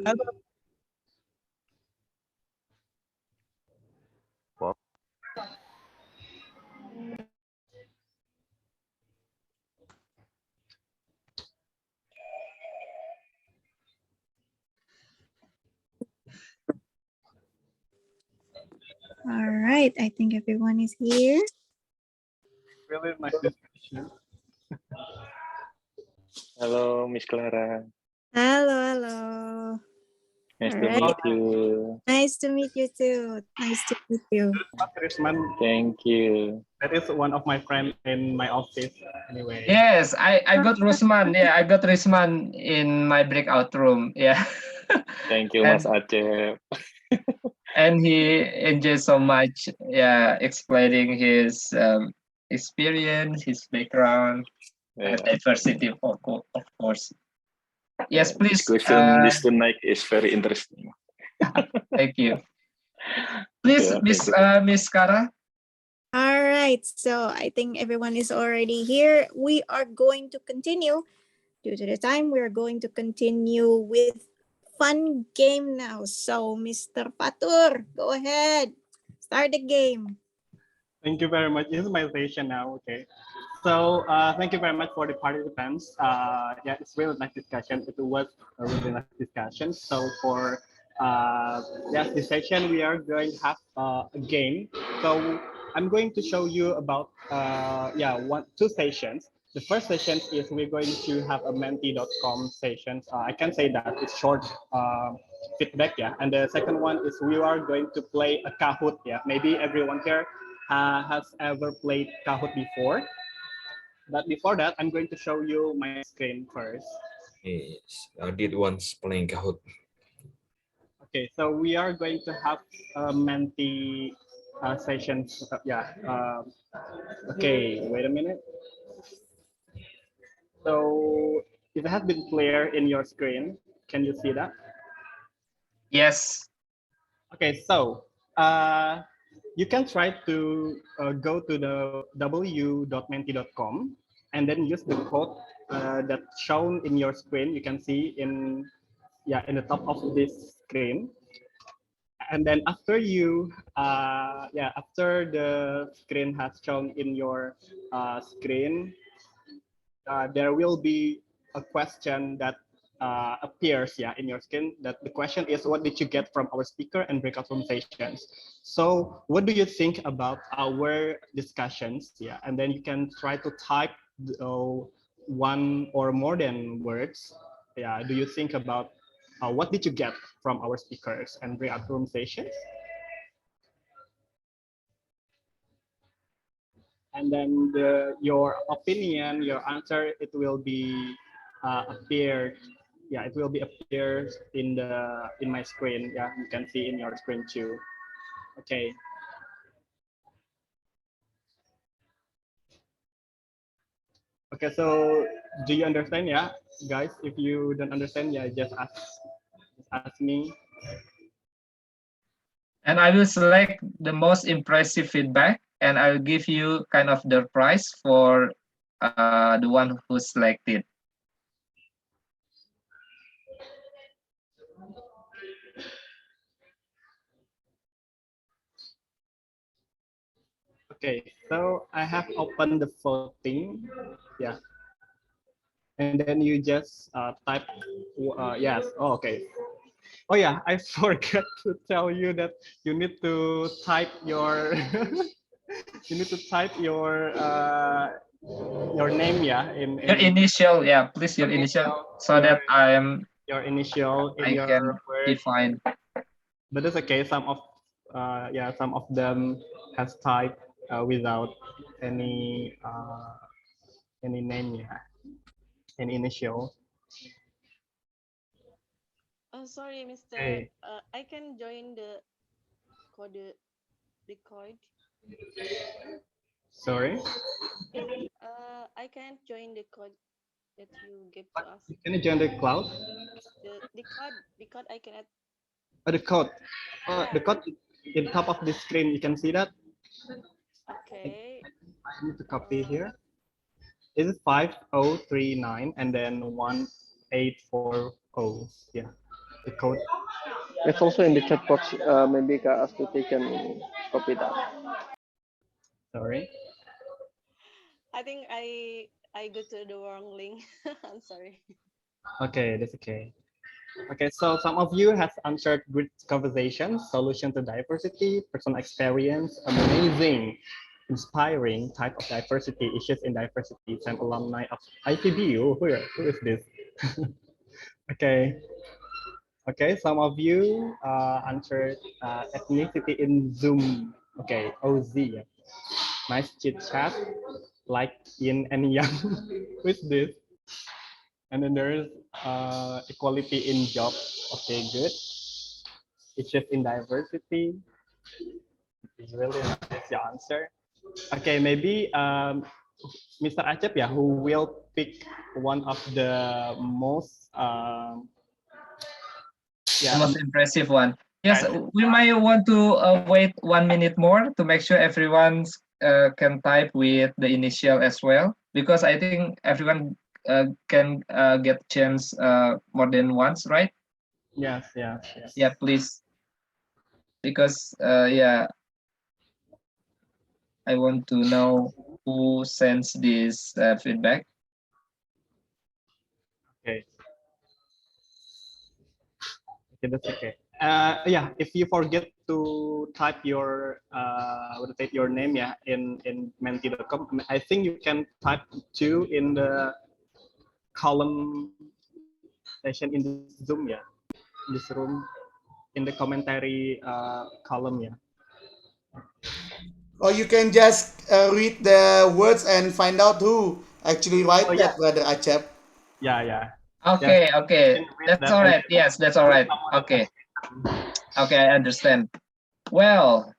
Hello. All right, I think everyone is here. Really nice discussion. Hello, Miss Clara. Hello, hello. Nice All to right. meet you. Nice to meet you too. Nice to meet you. Risman, Thank you. that is one of my friends in my office. Anyway. Yes, I got Rusman. Yeah, I got Rusman in my breakout room. Yeah. Thank you, Mas Aceh. And he enjoys so much, yeah, explaining his experience, his background, Yeah. diversity, of course. Yes, please. Discussion this tonight is very interesting. Thank you. Please, Yeah, Miss thank you. Miss Kara. All right, so I think everyone is already here. We are going to continue. Due to the time, we are going to continue with fun game now. So, Mr. Patur, go ahead. Start the game. Thank you very much. This is my session now. Okay. So thank you very much for the participants. Yeah, it's really nice discussion. It was a really nice discussion. So for yes, this session we are going to have a game. So I'm going to show you about yeah two sessions. The first session is we're going to have a menti.com session. I can say that it's short feedback, yeah. And the second one is we are going to play a Kahoot, yeah. Maybe everyone here has ever played Kahoot before. But before that, I'm going to show you my screen first. Yes, I did once playing Kahoot. Okay, so we are going to have a Menti sessions. Yeah. Okay, wait a minute. So it has been clear in your screen. Can you see that? Yes. Okay, so you can try to go to the w.menti.com and then use the code that's shown in your screen. You can see in in the top of this screen. And then after you after the screen has shown in your screen, there will be a question that appears in your screen. That the question is, what did you get from our speaker and breakout room sessions? So what do you think about our discussions? Yeah, and then you can try to type one or more than words. Yeah, do you think about what did you get from our speakers and breakout room sessions? And then your opinion, your answer, it will be appeared. Yeah, it will be appear in my screen. Yeah, you can see in your screen too. Okay. Okay, so do you understand? Yeah, guys. If you don't understand, yeah, just ask me. And I will select the most impressive feedback, and I'll give you kind of the prize for the one who selected. Okay, so I have opened the voting. Yeah. And then you just type yes. Oh, okay. Oh yeah, I forgot to tell you that you need to type your you need to type your name, yeah, in Your initial, yeah, please your initial, so that your initial in I your can word. define. But it's okay. Some of them has typed without any name, yeah, any initial. Oh, sorry, Mr. Hey. I can join the code record. Sorry. I can't join the code that you gave to us. Can you join the cloud? The code I cannot. Oh, the code. Oh, the code in top of the screen. You can see that. Okay. I need to copy here. Is it 5039 and then 1840? Yeah. the code? It's also in the chat box. Maybe Kak Astuti can copy that. Sorry. I think I go to the wrong link. I'm sorry. Okay, that's okay. Okay, so some of you have answered good conversation, solution to diversity, personal experience, amazing, inspiring type of diversity, issues in diversity, and alumni of IPBU. Who is this? Okay. Okay, some of you answered ethnicity in Zoom. Okay, OZ. Nice chit chat, like in and young. Who is this? And then there's equality in job. Okay, good. Issues in diversity. It's really nice your answer. Okay, maybe Mr. Acep, yeah, who will pick one of the most The most impressive one. Yes, we might want to wait 1 minute more to make sure everyone can type with the initial as well, because I think everyone can get chance more than once, right? Yes, yes, yes. Yeah, please. Because yeah, I want to know who sends this feedback. Okay. Okay, that's okay. Yeah, if you forget to type your your name, yeah, in menti.com, I think you can type too in the column session in this Zoom, yeah, in this room, in the commentary column, yeah. Or you can just read the words and find out who actually write Oh, yeah. that, Brother Acep. Yeah, yeah. Okay, Yes. okay, You can read that's that all and right. Yes, that's all right. Okay, okay, I understand. Well,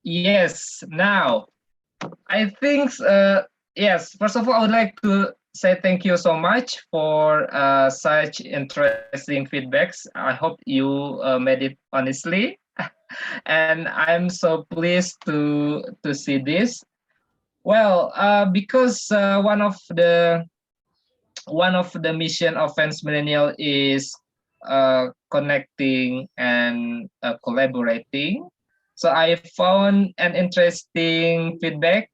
yes. Now, I think yes. First of all, I would like to say thank you so much for such interesting feedbacks. I hope you made it honestly, and I'm so pleased to see this. Well, because one of the mission of Fans Millennial is connecting and collaborating. So I found an interesting feedback.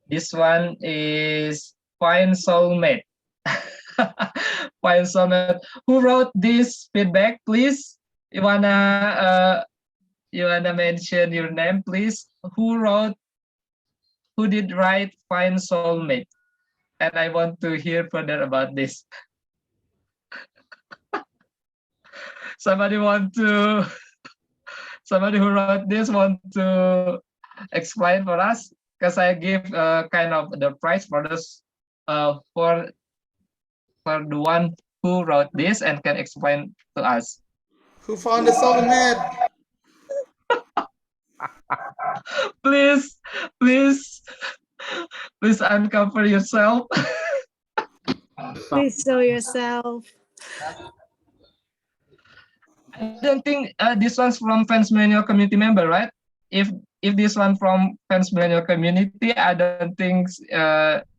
This one is Find Soulmate. Find Soulmate. Who wrote this feedback, please? You wanna mention your name, please? Who did write Find Soulmate? And I want to hear further about this. Somebody who wrote this want to explain for us, because I give kind of the prize for this for the one who wrote this and can explain to us. Who found the soulmate? Please, please, please uncover yourself. Please show yourself. I don't think this one's from Fans Millennial community member, right? If this one from Fans Millennial community, I don't think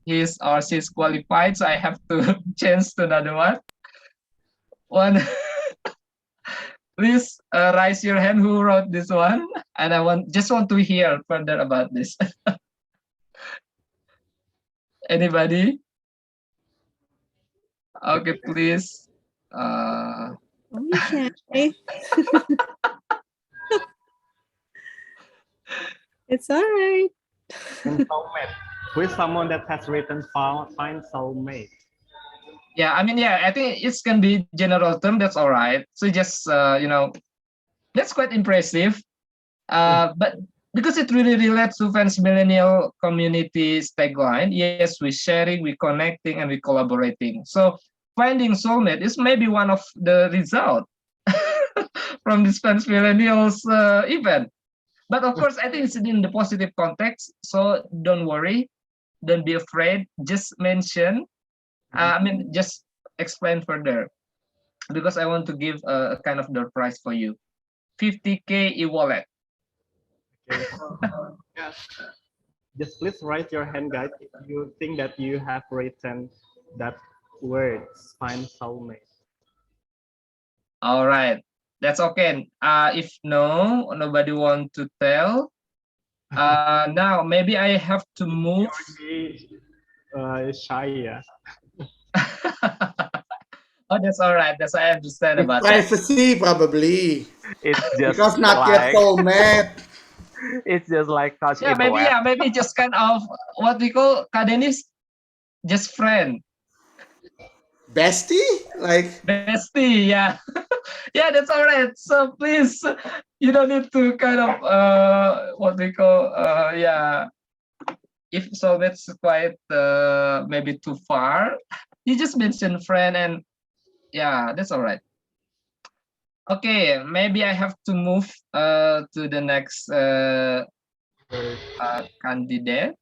he's or she's qualified, so I have to change to another one. Please raise your hand who wrote this one, and I just want to hear further about this. Anybody? Okay, please. Don't be shy. It's all right. And soulmate. Who is someone that has written find soulmate? Yeah, I mean, yeah, I think it can be general term. That's all right. So just that's quite impressive. But because it really relates to Fans Millennial community's tagline, yes, we're sharing, we're connecting, and we're collaborating. So finding soulmate is maybe one of the result from this Fans Millennials event. But of course, I think it's in the positive context. So don't worry, don't be afraid. Just mention. Just explain further, because I want to give a kind of the prize for you, 50K e-wallet. Okay. Yes. Just please raise your hand, guys, if you think that you have written that words, find soulmate. All right, that's okay. If nobody want to tell, now maybe I have to move. Shy, yeah. Oh, that's all right. That's I understand With about that. privacy, probably. It's just Because not yet like soulmate. it's just like touch Yeah, in the web. maybe just kind of what we call Ka Denis, just friend. Bestie? Like Bestie, yeah. Yeah, that's all right. So please, you don't need to kind of what we call yeah. If so, that's quite maybe too far. You just mention friend, and yeah, that's all right. Okay, maybe I have to move to the next candidate.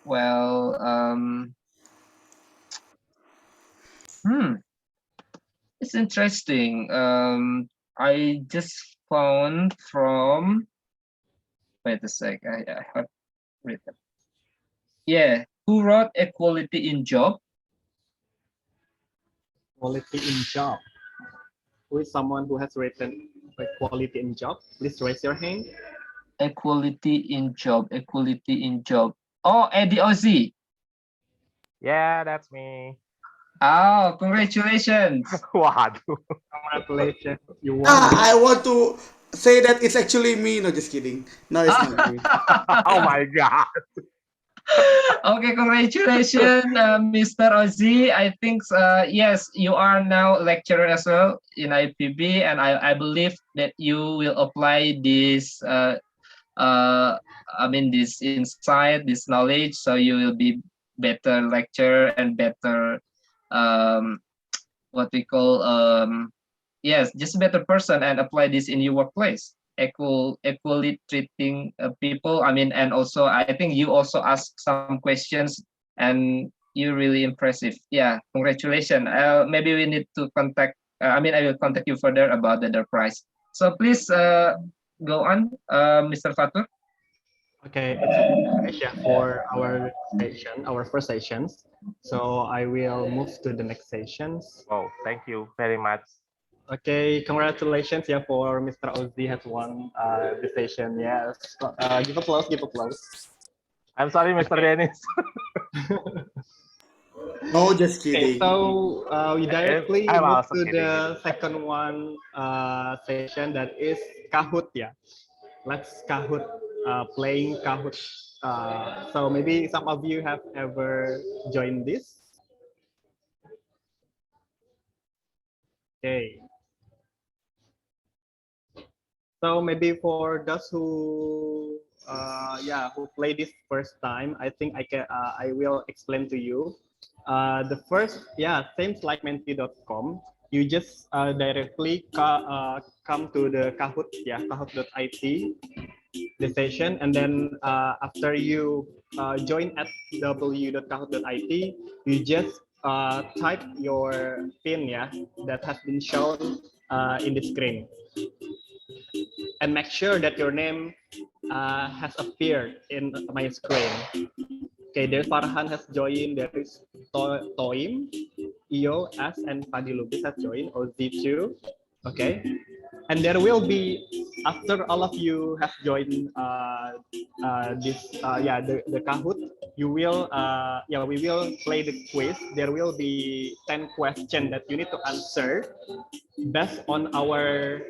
Well, it's interesting. I just found from. Wait a sec. I have written. Yeah, who wrote equality in job? Quality in job. Who is someone who has written equality in job? Please raise your hand. Equality in job. Equality in job. Oh, Eddie Ozzy. Yeah, that's me. Oh, congratulations. Waduh. Congratulations. You won. I want to say that it's actually me. No, just kidding. No, it's not me. Oh my god. Okay, congratulations, Mr. Ozzy. I think yes, you are now lecturer as well in IPB, and I believe that you will apply this this insight, this knowledge, so you will be better lecturer and better um, what we call yes, just a better person and apply this in your workplace. Equally treating people. I mean, and also I think you also ask some questions, and you're really impressive. Yeah, congratulations. Maybe we need to contact. I will contact you further about the prize. So please go on, Mr. Fatur. Okay, it's yeah, for our first sessions. So I will move to the next sessions. Oh, thank you very much. Okay, congratulations, yeah, for Mr. Ozzy has won the session. Yes, give applause, give applause. I'm sorry, Mr. Dennis. No, just Okay, kidding. so we directly I'm move also to kidding. the second one session, that is Kahoot. Yeah, let's Kahoot, playing Kahoot. So maybe some of you have ever joined this. Okay. So maybe for those who who play this first time, I think I will explain to you. The first, same like menti.com. You just directly come to the Kahoot, Kahoot.it, the session, and then after you join at w.kahoot.it, you just type your PIN, that has been shown in the screen, and make sure that your name has appeared in my screen. Okay, there's Farhan has joined, there is Toim, Io, S, and Fadi Lubis has joined, OZ2. Okay, and there will be, after all of you have joined the Kahoot, you will we will play the quiz. There will be 10 questions that you need to answer based on our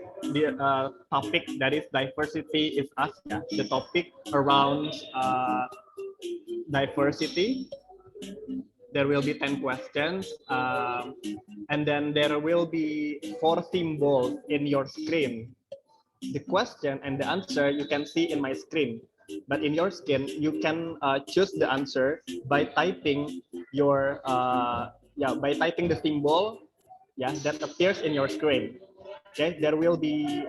topic, that is diversity is us. The topic around diversity. There will be 10 questions, and then there will be 4 symbols in your screen. The question and the answer you can see in my screen, but in your screen you can choose the answer by typing your by typing the symbol that appears in your screen. Okay, there will be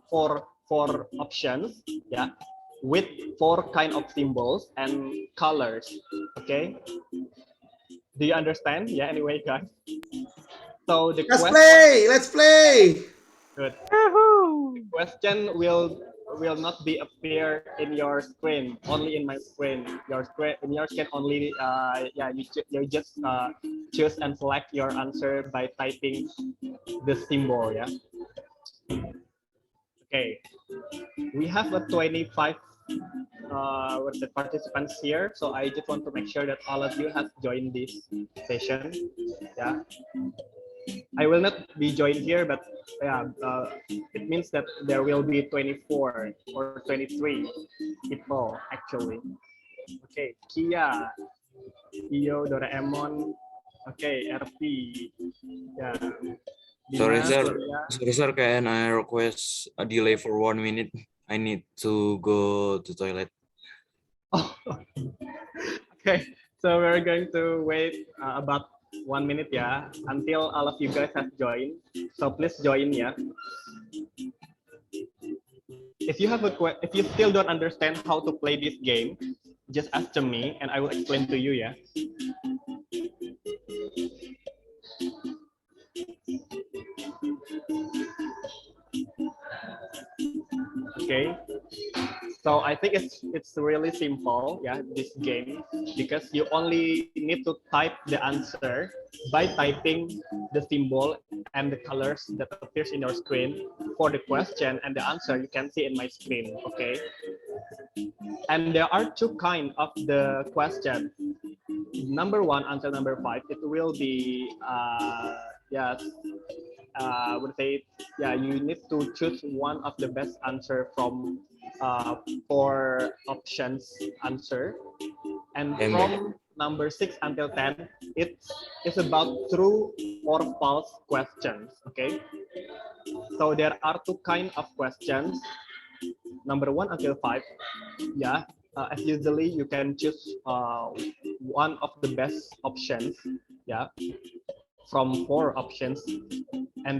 four options, with 4 kind of symbols and colors. Okay, do you understand? Yeah, anyway, guys. So the Let's play. Let's play. Good. The question will will not be appear in your screen, only in my screen. Your screen in your screen only. Yeah, you just choose and select your answer by typing the symbol. Yeah. Okay. We have a 25 with the participants here, so I just want to make sure that all of you have joined this session. Yeah. I will not be joined here, but yeah, it means that there will be 24 or 23 people actually. Okay, Kia, Iyo, Doraemon, okay, RP, yeah. Sorry, Dimas, sir. Gloria. Sorry, sir. Can I request a delay for 1 minute? I need to go to toilet. Oh, okay, so we're going to wait about 1 minute, yeah, until all of you guys have joined. So please join, yeah. If you have if you still don't understand how to play this game, just ask to me and I will explain to you, yeah. Okay, so I think it's really simple, yeah, this game, because you only need to type the answer by typing the symbol and the colors that appears in your screen for the question, and the answer you can see in my screen. Okay, and there are two kinds of the question. Number one, answer number 5, it will be yes, would say, yeah, you need to choose one of the best answer from 4 options answer, and from number 6 until 10, it's about true or false questions. Okay, so there are two kinds of questions, number 1 until 5. Yeah, as usually you can choose one of the best options, yeah, from 4 options, and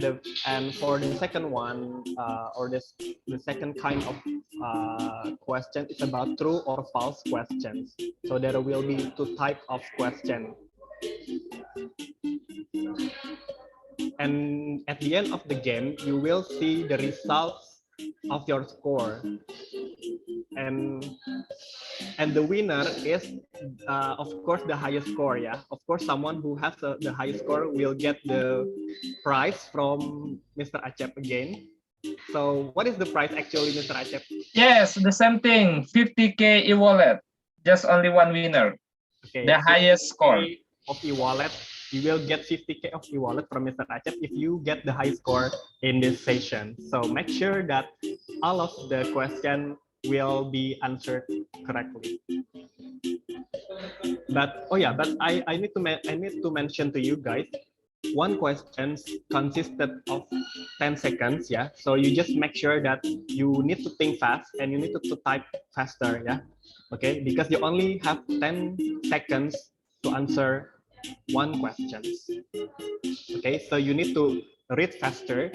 for the second one, or the second kind of question is about true or false questions. So there will be 2 types of question, and at the end of the game you will see the results of your score, and the winner is of course the highest score. Yeah, of course someone who has the highest score will get the prize from Mr. Acep again. So what is the prize actually, Mr. Acep? Yes, the same thing. 50K e-wallet. Just only one winner. Okay, the highest score of e-wallet. You will get 50K of e-wallet from Mr. Acep if you get the high score in this session. So make sure that all of the question will be answered correctly. But oh yeah, but I need to mention to you guys, one question consisted of 10 seconds. Yeah, so you just make sure that you need to think fast and you need to type faster. Yeah, okay, because you only have 10 seconds to answer one question. Okay, so you need to read faster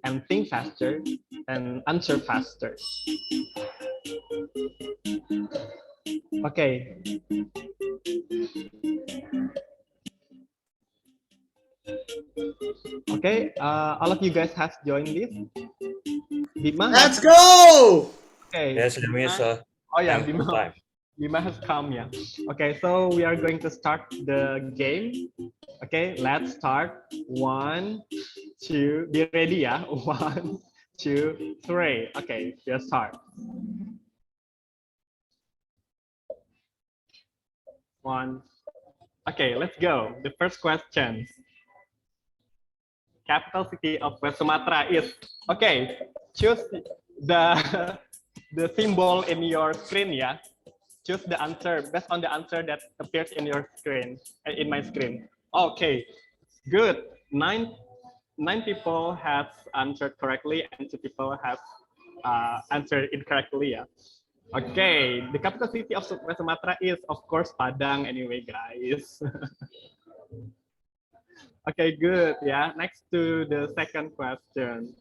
and think faster and answer faster. Okay. Okay, all of you guys have joined this. Bima, Let's go! Okay. Yes, Misa. Oh yeah, I'm full time. Bima has come, yeah. Okay, so we are going to start the game. Okay, let's start. 1, 2, be ready, yeah. 1, 2, 3. Okay, let's start. 1. Okay, let's go. The first question. Capital city of West Sumatra is, okay, choose the the symbol in your screen, yeah. Choose the answer based on the answer that appears in your screen, in my screen. Okay, good. Nine people have answered correctly and 2 people have answered incorrectly, yeah. Okay, the capital city of West Sumatra is of course Padang anyway, guys. Okay, good. Yeah. Next to the second question.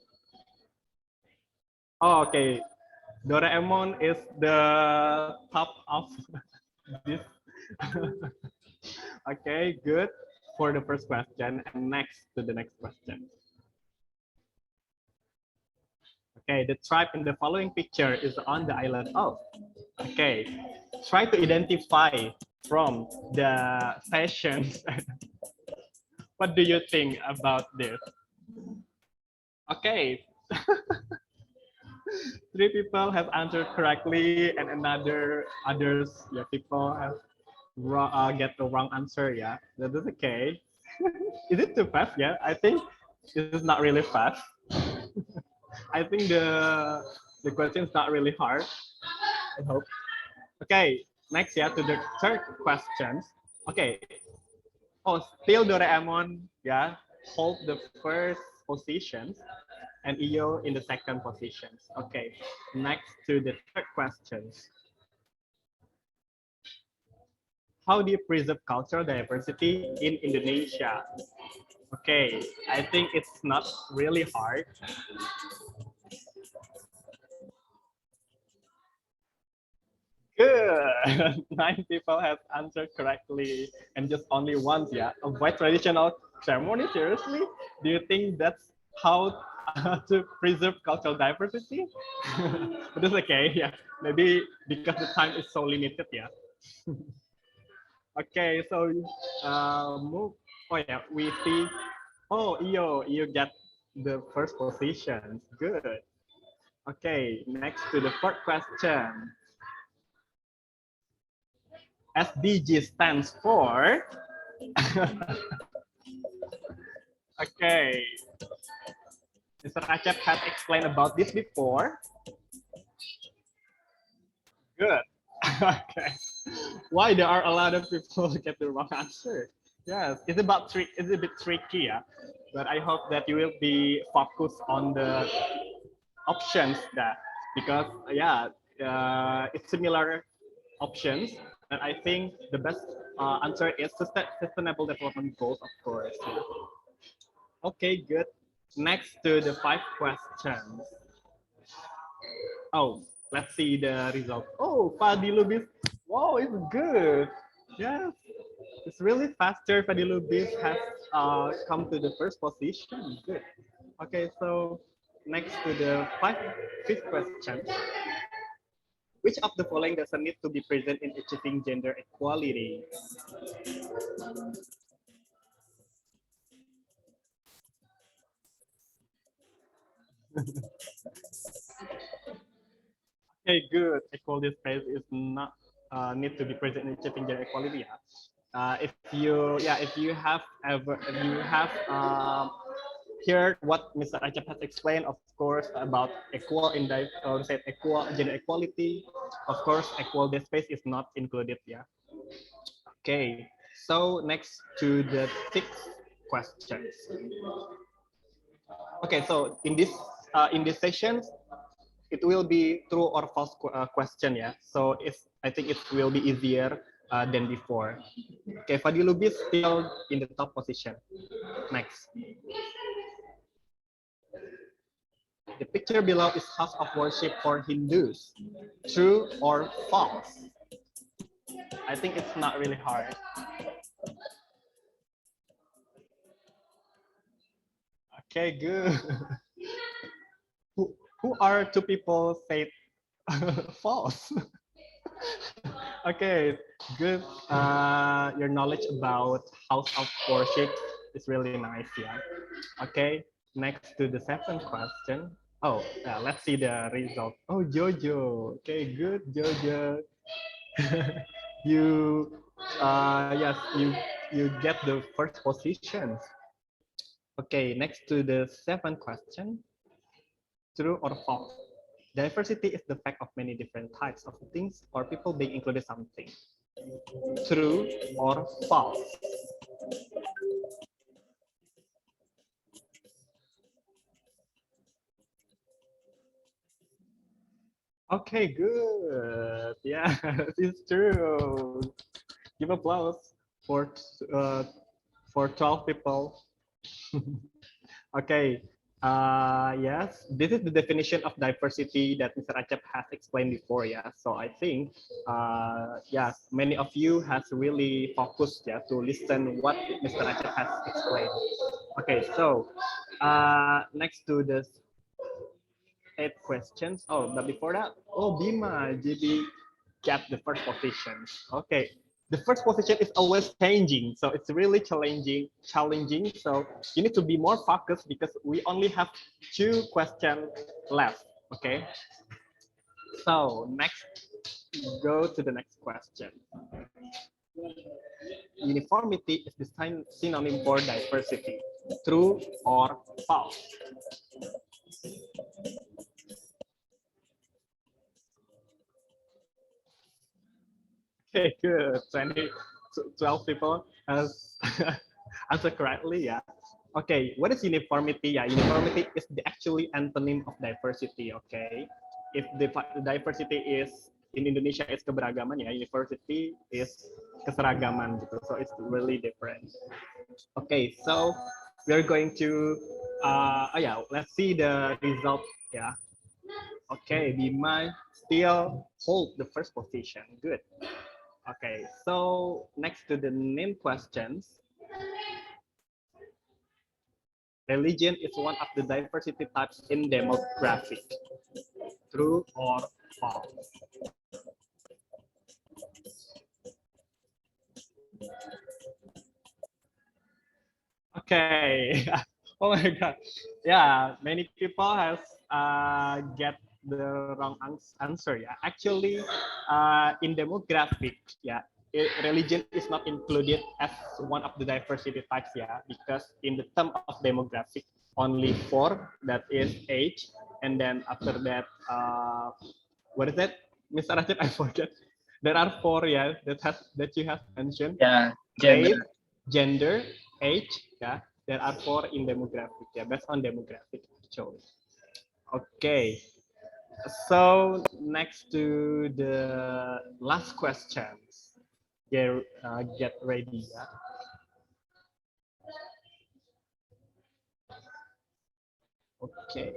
Oh, okay. Doraemon is the top of this. Okay, good for the first question. And next to the next question. Okay, the tribe in the following picture is on the island of. Okay, try to identify from the sessions. What do you think about this? Okay, 3 people have answered correctly, and others, yeah, people have get the wrong answer. Yeah, that is okay. Is it too fast? Yeah, I think this is not really fast. I think the question is not really hard. I hope. Okay, next, yeah, to the third questions. Okay. Oh, still Doraemon, yeah, hold the first positions and Iyo in the second positions. Okay, next to the third questions. How do you preserve cultural diversity in Indonesia? Okay, I think it's not really hard. Good. 9 people have answered correctly, and just only once. Yeah, avoid traditional ceremony. Seriously, do you think that's how to preserve cultural diversity? But it's okay. Yeah, maybe because the time is so limited. Yeah. Okay, so move. Oh yeah, we see. Oh, you get the first position. Good. Okay, next to the fourth question. SDG stands for. Okay, Mr. Acep has explained about this before. Good. Okay. Why there are a lot of people who get the wrong answer? Yes, it's a bit tricky, yeah. But I hope that you will be focused on the options that, because yeah, it's similar options. And I think the best answer is sustainable development goals, of course. Yeah. Okay, good. Next to the 5 questions. Oh, let's see the result. Oh, Fadi Lubis. Wow, it's good. Yes, it's really faster. Fadi Lubis has come to the first position. Good. Okay, so next to the fifth question. Which of the following doesn't need to be present in achieving gender equality? Okay, good. Equality space is not need to be present in achieving gender equality. Yeah. If you have heard what Mr. Acep has explained, of course, about equal gender equality. Of course, equal space is not included. Yeah. Okay. So next to the 6th questions. Okay. So in this session, it will be true or false question. Yeah. So I think it will be easier than before. Okay. Fadi Lubis still in the top position. Next. The picture below is house of worship for Hindus. True or false? I think it's not really hard. Okay, good. Who are 2 people say false? Okay, good. Your knowledge about house of worship is really nice. Yeah. Okay. Next to the 7th question. Oh, let's see the result. Oh, Jojo. Okay, good, Jojo. you, yes, you get the first position. Okay, next to the 7th question. True or false? Diversity is the fact of many different types of things or people being included something. True or false? Okay, good. Yeah, it's true. Give applause for 12 people. Okay. Yes, this is the definition of diversity that Mr. Acep has explained before. Yeah, so I think yes, many of you has really focused, yeah, to listen what Mr. Acep has explained. Okay, so next to this 8 questions. Oh, but before that, oh, Bima, JB get the first position. Okay, the first position is always changing, so it's really challenging. So you need to be more focused because we only have 2 questions left. Okay, so next, go to the next question. Uniformity is the synonym for diversity. True or false? Okay, good. 12 people has answered correctly. Yeah. Okay, what is uniformity? Yeah, uniformity is the actually antonym of diversity. Okay, if the diversity is in Indonesia is keberagaman, ya, university is keseragaman gitu. So it's really different. Okay, so we're going to oh yeah, let's see the result. Yeah. Okay, Bima still hold the first position. Good. Okay, so next to the name questions, religion is one of the diversity types in demographic. True or false? Okay. Oh my God. Yeah, many people has get the wrong answer. Yeah, actually, in demographic, yeah, religion is not included as one of the diversity types. Yeah, because in the term of demographic, only 4, that is age, and then after that, what is that, Mr. Rajib? I forget. There are 4, yeah, that you have mentioned. Yeah, Race, gender. gender, age, yeah. There are 4 in demographic, yeah, based on demographic actually. Okay, so next to the last questions, get ready, yeah. Okay.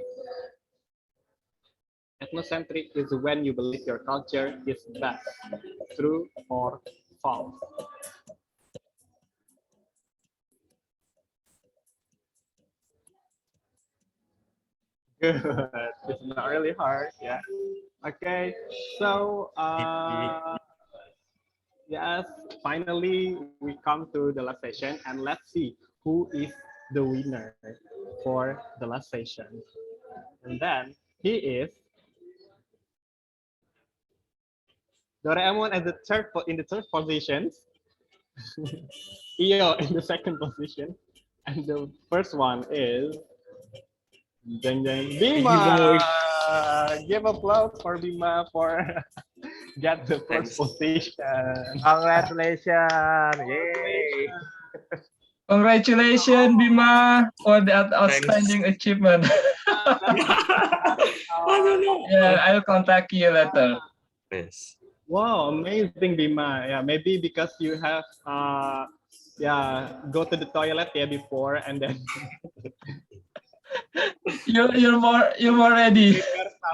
Ethnocentric is when you believe your culture is best. True or false? Good. It's not really hard. Yeah. Okay. So yes, finally we come to the last session, and let's see who is the winner for the last session. And then he is Doraemon at the in the third position, Io in the second position, and the first one is Bima. Give applause for Bima for get the first position. Congratulations! Yay! Congratulations, Bima, for that outstanding achievement. Yeah, I'll contact you later. Yes. Wow, amazing, Bima. Yeah, maybe because you have go to the toilet before, and then you're more ready.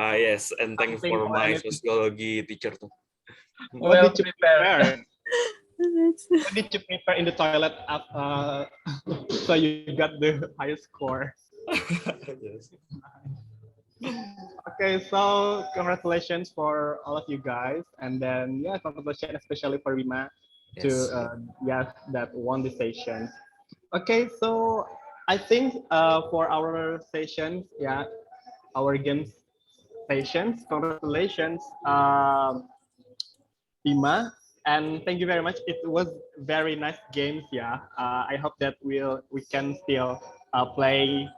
Yes, and thanks for my sociology teacher too. What did you prepare? What did you prepare in the toilet so you got the highest score? Yes. Okay, so congratulations for all of you guys, and then congratulations especially for Bima to that won the session. Okay, so I think for our sessions, our games sessions, congratulations, Bima, and thank you very much. It was very nice games. I hope that we can still play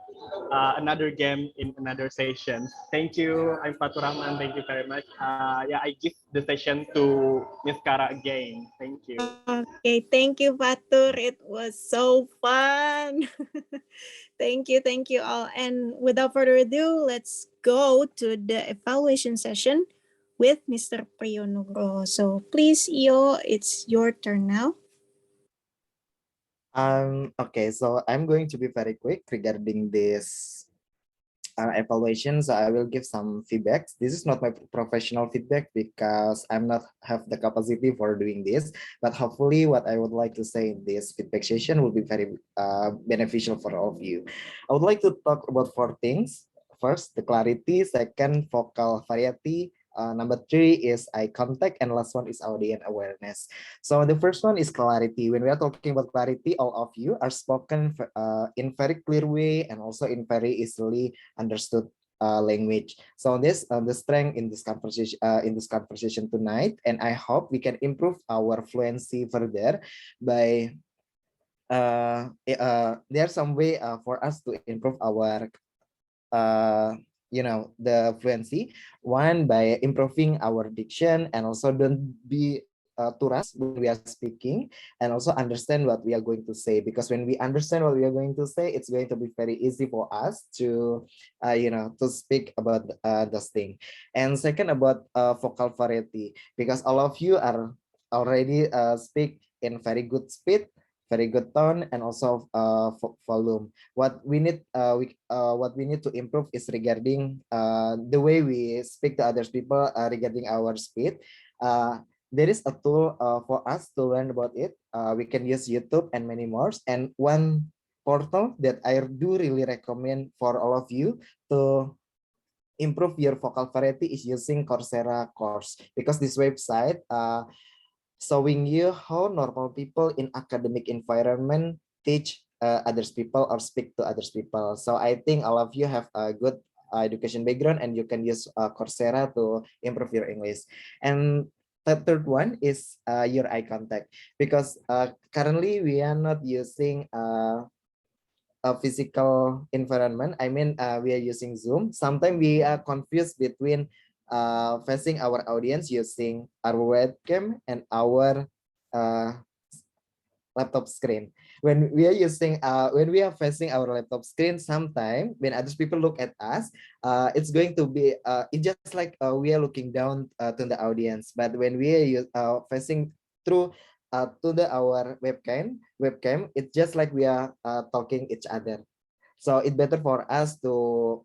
another game in another session. Thank you. I'm Fatur Rahman. Thank you very much. I give the session to Miss Kara again. Thank you. Okay, thank you, Fatur. It was so fun. Thank you all. And without further ado, let's go to the evaluation session with Mr. Priyonugroho. So please, Io, it's your turn now. Okay, so I'm going to be very quick regarding this evaluation. So I will give some feedbacks. This is not my professional feedback because I'm not have the capacity for doing this, but hopefully what I would like to say in this feedback session will be very beneficial for all of you. I would like to talk about 4 things. first, the clarity. Second, vocal variety. Number 3 is eye contact, and last one is audience awareness. So the first one is clarity. When we are talking about clarity, all of you are spoken in very clear way and also in very easily understood language. So this the strength in this conversation tonight, and I hope we can improve our fluency further by there's some way for us to improve our the fluency. One, by improving our diction, and also don't be too rush when we are speaking, and also understand what we are going to say, because when we understand what we are going to say, it's going to be very easy for us to to speak about this thing. And second, about vocal variety, because all of you are already speak in very good speed, very good tone, and also volume. What we need to improve is regarding the way we speak to other people regarding our speed. There is a tool for us to learn about it. We can use YouTube and many more. And one portal that I do really recommend for all of you to improve your vocal variety is using Coursera course, because this website showing you how normal people in academic environment teach others people or speak to others people. So I think all of you have a good education background, and you can use Coursera to improve your English. And the third one is your eye contact, because currently we are not using a physical environment. I mean, we are using Zoom. Sometimes we are confused between facing our audience using our webcam and our laptop screen. When we are facing our laptop screen, sometimes when other people look at us, it's going to be it's just like we are looking down to the audience. But when we are facing through to our webcam, it's just like we are talking each other. So it's better for us to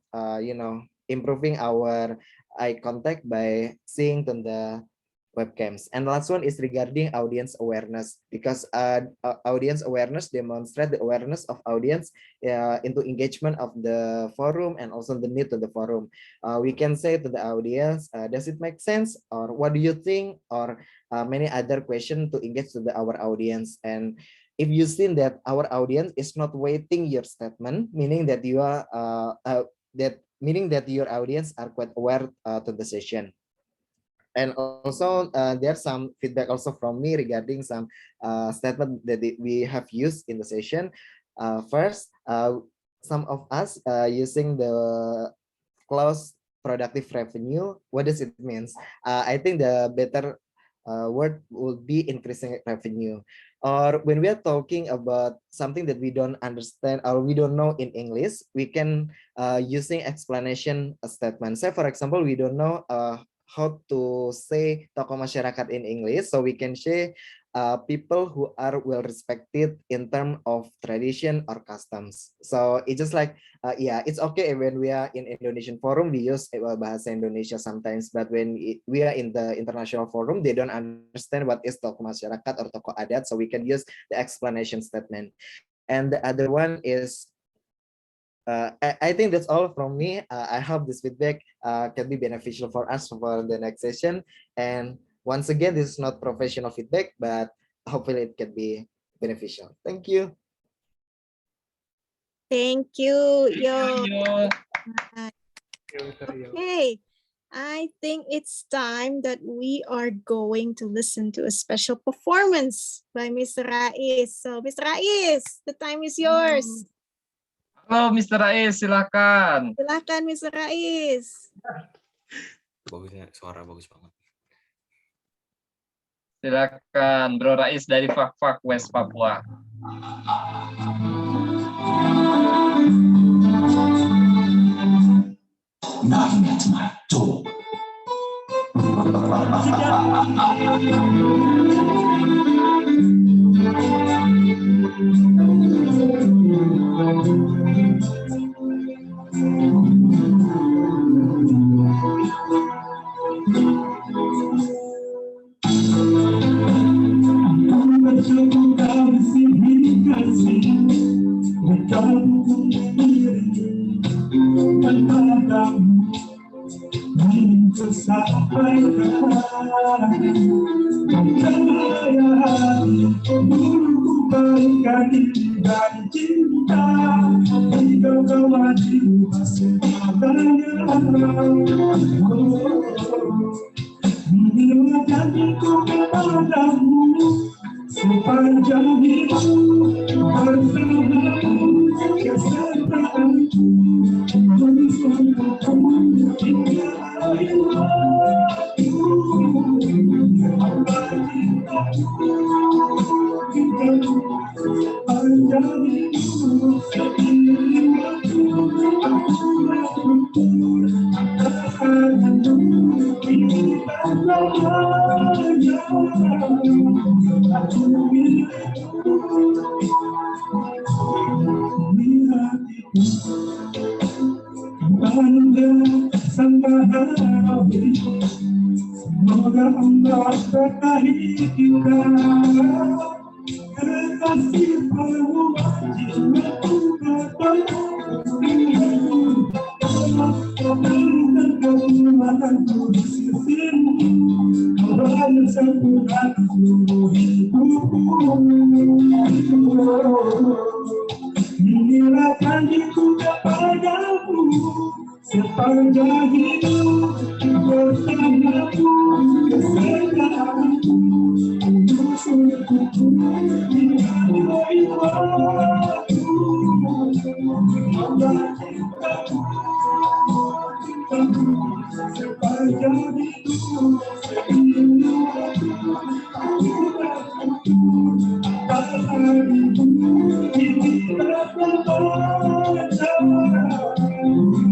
improving our eye contact by seeing to the webcams. And the last one is regarding audience awareness, because audience awareness demonstrate the awareness of audience into engagement of the forum, and also the need to the forum. We can say to the audience, does it make sense, or what do you think, or many other questions to engage to our audience. And if you see that our audience is not waiting your statement, meaning that you are meaning that your audience are quite aware to the session. And also there's some feedback also from me regarding some statement that we have used in the session. First, some of us using the close productive revenue. What does it mean? I think the better word would be increasing revenue. Or when we are talking about something that we don't understand or we don't know in English, we can using explanation statement. Say for example, we don't know how to say tokoh masyarakat in English, so we can say people who are well respected in terms of tradition or customs. So it's just like yeah, it's okay when we are in Indonesian forum we use bahasa Indonesia sometimes, but when we are in the international forum they don't understand what is tokoh masyarakat or tokoh adat, so we can use the explanation statement. And the other one is I think that's all from me. I hope this feedback can be beneficial for us for the next session. And once again, this is not professional feedback, but hopefully it can be beneficial. Thank you. Thank you, Yo. Okay, I think it's time that we are going to listen to a special performance by Mr. Rais. So, Mr. Rais, the time is yours. Halo, Mr. Rais, silakan. Silakan, Mr. Rais. Bagusnya, suara bagus banget. Silakan, Bro Rais dari Fak-Fak West Papua. Knocking at my door. Canta Sepanjang hidup bersamamu kesertaanku mensumpahku hingga akhir waktu hamba cintaku cintaku sepanjang hidup seiring waktu aku bersyukur kehadiranmu ini selamanya. Aku milikmu di hatiku, bangga sama hati. Semoga Allah berkahi kita, kekasih perubahan jiwaku kepadamu. Dan kekuatanku di sisimu, Allah sempurnakan seluruh hidupku. Inilah janjiku kepadamu, sepanjang hidup bersamaku kesertaanku untukku hingga akhir waktu. Allah cintaku sepanjang hidup seiring waktu aku bersyukur kehadiranmu ini selamanya.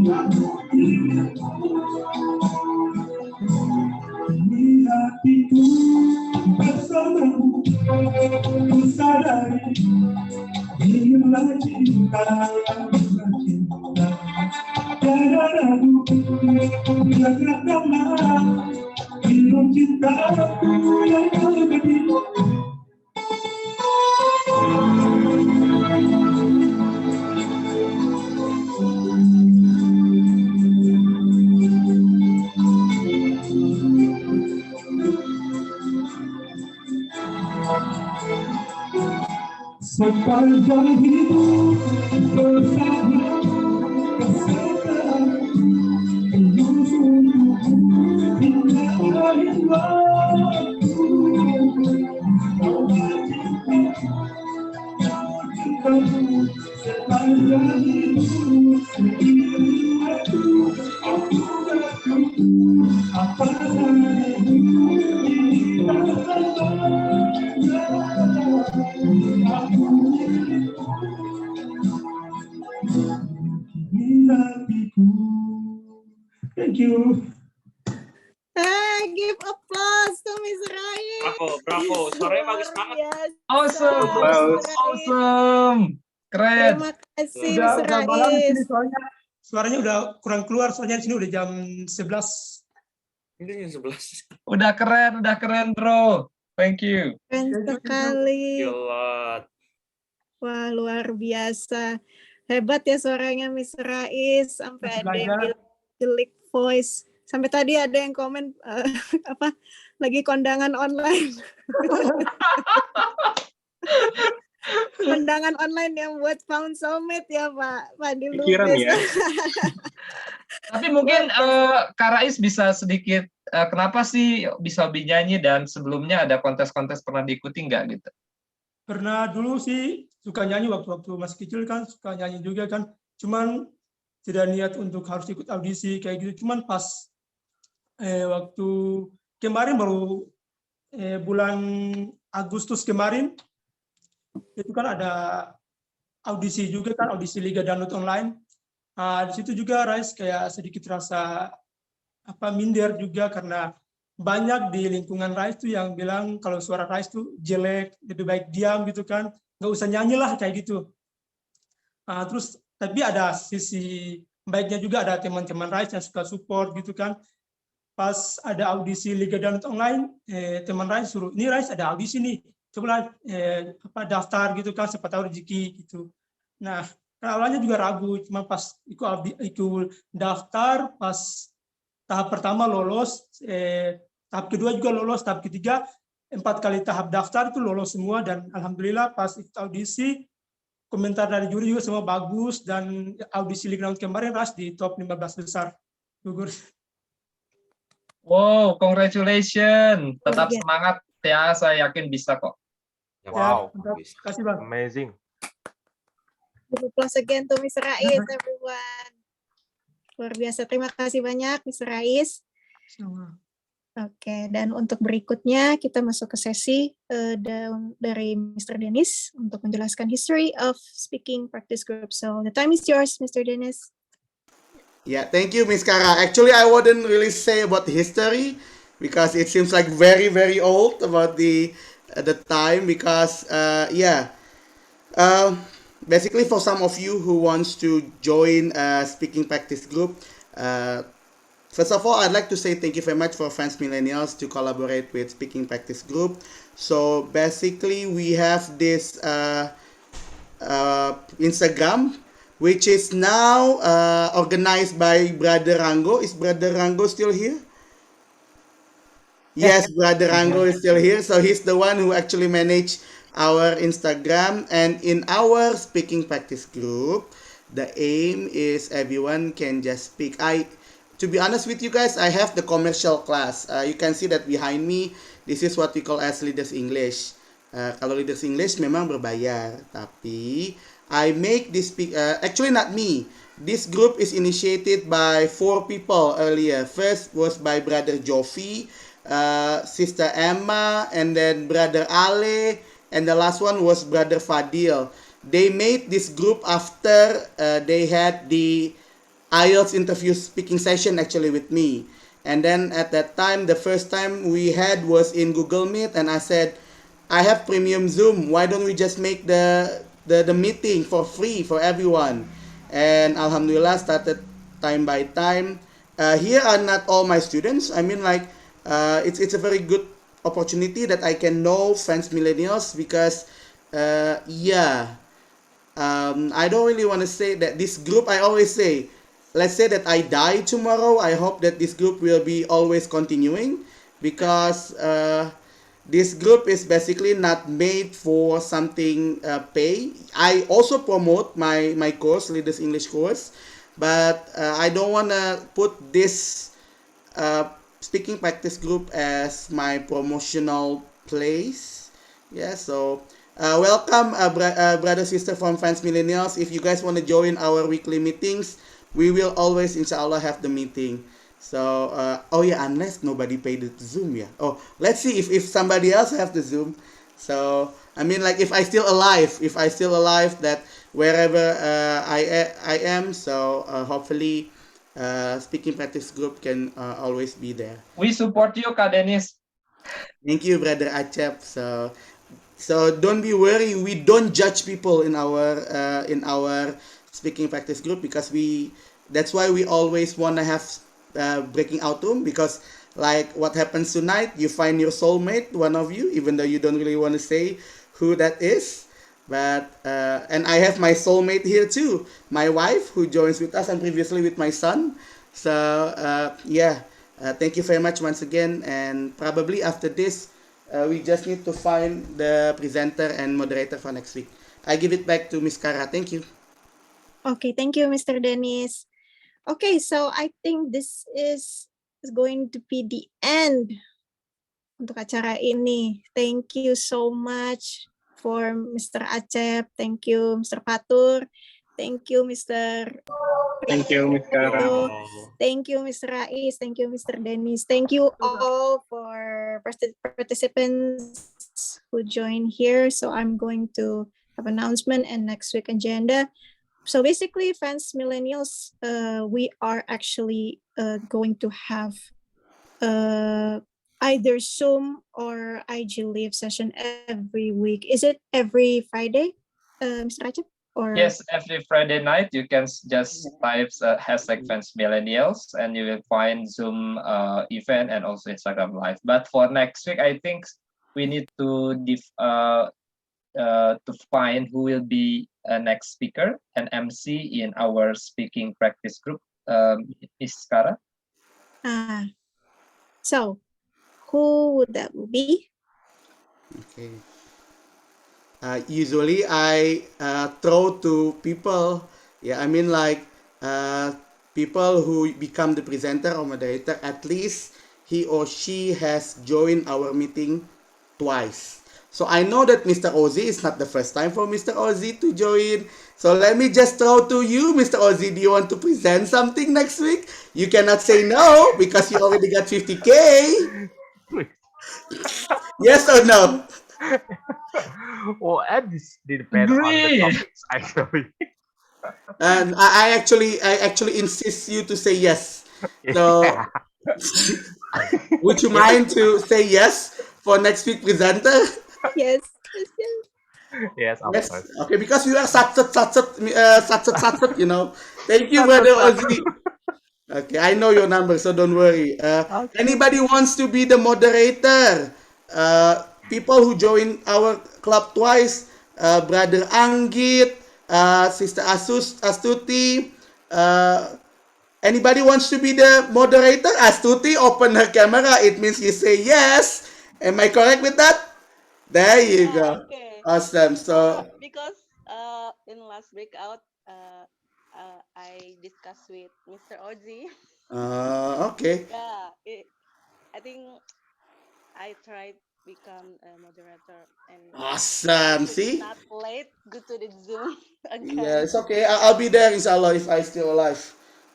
Aku milikmu di hatiku bersamamu, ku sadari inilah cinta. Tiada ragu, janganlah hidup cintaku yang abadi. Sepanjang hidup bersamamu kesertaanku untukku hingga akhir waktu. Allah cintaku sepanjang hidup seiring waktu aku bersyukur apa adanya ini selamanya. Aku milikmu di hatiku. Thank you. Give applause to Miss Rai. Bravo, suaranya bagus banget. Awesome, awesome, keren. Terima kasih Udah Miss malam di sini Rais. suaranya udah kurang keluar, soalnya di sini udah jam 11. Ini jam 11. Udah keren bro. Thank you. Keren sekali. Gila. Wah, luar biasa. Hebat ya suaranya Miss Rais. Sampai ada yang bilang jelek voice. Sampai tadi ada yang komen lagi kondangan online. Kondangan online yang buat found soulmate ya Pak Pikiran Dilubis. ya. Tapi mungkin Kak Rais bisa sedikit kenapa sih bisa hobi nyanyi dan sebelumnya ada kontes-kontes pernah diikuti nggak gitu? Pernah dulu sih suka nyanyi waktu masih kecil kan, suka nyanyi juga kan. Cuman tidak niat untuk harus ikut audisi kayak gitu. Cuman pas waktu kemarin baru bulan Agustus kemarin itu kan ada audisi juga kan, audisi Liga Dangdut Online. Di situ juga Rais kayak sedikit rasa minder juga karena banyak di lingkungan Rais tuh yang bilang kalau suara Rais tuh jelek, lebih baik diam gitu kan, nggak usah nyanyi lah kayak gitu. Terus tapi ada sisi baiknya juga, ada teman-teman Rais yang suka support gitu kan. Pas ada audisi Liga Dangdut Online, teman Rais suruh, ini Rais ada audisi nih, coba daftar gitu kan, siapa tahu rezeki gitu. Nah, awalnya juga ragu, cuma pas ikut daftar, pas tahap pertama lolos, tahap kedua juga lolos, tahap ketiga 4 kali tahap daftar itu lolos semua, dan alhamdulillah pas ikut audisi komentar dari juri juga semua bagus, dan audisi League Round kemarin ras di top 15 besar. Gugur. Wow, congratulations. Tetap biasa. semangat ya, saya yakin bisa kok. Wow, Terima kasih Bang. amazing. Give applause again to Mr. Rais, everyone. Luar biasa. Terima kasih banyak, Mr. Rais. Oke, dan untuk berikutnya kita masuk ke sesi dari Mr. Denis untuk menjelaskan history of speaking practice group. So the time is yours, Mr. Denis. Yeah, thank you, Miss Kara. Actually, I wouldn't really say about the history because it seems like very, very old about the time because yeah. Basically, for some of you who wants to join a speaking practice group, first of all, I'd like to say thank you very much for Fansmillennials to collaborate with speaking practice group. So basically, we have this Instagram, which is now organized by Brother Rango. Is Brother Rango still here? Yes, Brother Rango is still here. So he's the one who actually managed our Instagram. And in our speaking practice group, the aim is everyone can just speak. To be honest with you guys, I have the commercial class. You can see that behind me, this is what we call as Leaders English. Kalau Leaders English memang berbayar, tapi I make this actually not me. This group is initiated by 4 people earlier. First was by Brother Jofi, Sister Emma, and then Brother Ale, and the last one was Brother Fadil. They made this group after they had the IELTS interview speaking session actually with me. And then at that time, the first time we had was in Google Meet, and I said, I have premium Zoom. Why don't we just make the meeting for free for everyone? And Alhamdulillah started time by time. Here are not all my students. I mean, like, it's a very good opportunity that I can know Fansmillennials because, yeah, I don't really want to say that this group, I always say, let's say that I die tomorrow, I hope that this group will be always continuing because this group is basically not made for something pay. I also promote my course, Leaders English course, but I don't want to put this speaking practice group as my promotional place. Yeah, so welcome, brother, sister from Fansmillennials. If you guys want to join our weekly meetings, we will always, inshallah, have the meeting. So, oh yeah, unless nobody paid the Zoom, yeah. Oh, let's see if somebody else have the Zoom. So, I mean, like, if I still alive, that wherever I am, so hopefully, speaking practice group can always be there. We support you, Ka Denis. Thank you, brother Acep. So don't be worried. We don't judge people in our speaking practice group because that's why we always want to have breaking out room because like what happens tonight, you find your soulmate, one of you, even though you don't really want to say who that is. But and I have my soulmate here too, my wife who joins with us and previously with my son. So yeah, thank you very much once again. And probably after this, we just need to find the presenter and moderator for next week. I give it back to Miss Kara. Thank you. Okay, thank you, Mr. Dennis. Okay, so I think this is going to be the end untuk acara ini. Thank you so much for Mr. Acep. Thank you, Mr. Fatur. Thank you, Mr. Thank you, Miss Kara. Thank you, Mr. Rais. Thank you, Mr. Dennis. Thank you all for participants who joined here. So I'm going to have announcement and next week agenda. So basically, Fansmillennials, we are actually going to have either Zoom or IG Live session every week. Is it every Friday, Mr. Acep? Or yes, every Friday night you can just type hashtag Fansmillennials and you will find Zoom event and also Instagram live. But for next week, I think we need to find who will be a next speaker and MC in our speaking practice group, Miss Kara. So who would that be? Okay. Usually I throw to people. Yeah, I mean like people who become the presenter or moderator. At least he or she has joined our meeting twice. So I know that Mr. Ozzy is not the first time for Mr. Ozzy to join. So let me just throw to you, Mr. Ozzy. Do you want to present something next week? You cannot say no because you already got 50K. Yes or no? Well, and this depends on the topics actually. And I actually insist you to say yes. So Yeah. would you mind to say yes for next week presenter? Yes, yes, yes. Yes, of Yes. course. Okay, because you are satset, you know. Thank you, Satu, brother satu. Ozzy. Okay, I know your number, so don't worry. Okay. Anybody wants to be the moderator? People who join our club twice, brother Anggit, sister Astuti. Anybody wants to be the moderator? Astuti, open her camera. It means you say yes. Am I correct with that? There you Yeah, go. okay. Awesome. So, Because in last breakout, I discussed with Mr. Ozzy. okay. Yeah, I think I tried become a moderator, and Awesome. if it's See? not late, go to the Zoom Yeah, again. it's okay. I'll be there, inshallah, if I still alive.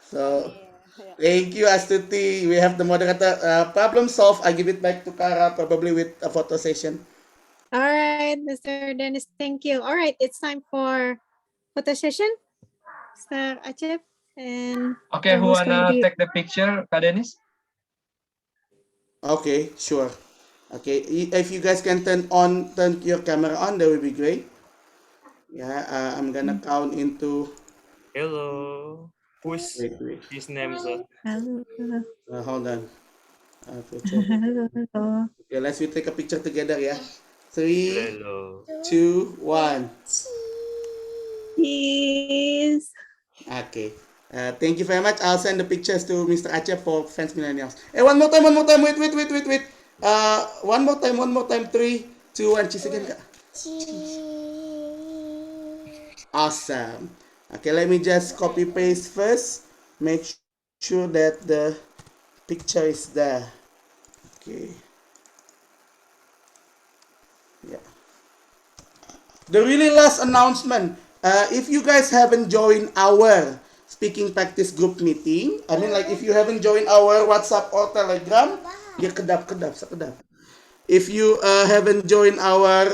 So, Amin. Yeah. thank you, Astuti. We have the moderator. Problem solved. I give it back to Kara, probably with a photo session. All right, Mr. Dennis, thank you. All right, it's time for photo session. Mr. Acep, and Okay, who who's going to wanna be? take the picture, Ka Denis? Okay, sure. Okay, if you guys can turn your camera on, that would be great. Yeah, I'm gonna count into. Hello. Who's Wait. his name, sir? Hello. Hold on. Hello. Hello. Okay, let's we take a picture together, yeah. 3, Hello. 2, 1. Cheese. Okay. Thank you very much. I'll send the pictures to Mr. Aceh for Fans Millennials. Hey, one more time, one more time. Wait. One more time. 3, 2, 1. Cheese again, Kak. Awesome. Okay, let me just copy paste first. Make sure that the picture is there. Okay. Yeah. The really last announcement. If you guys haven't joined our speaking practice group meeting, I mean like if you haven't joined our WhatsApp or Telegram, ya sekedap. If you haven't joined our,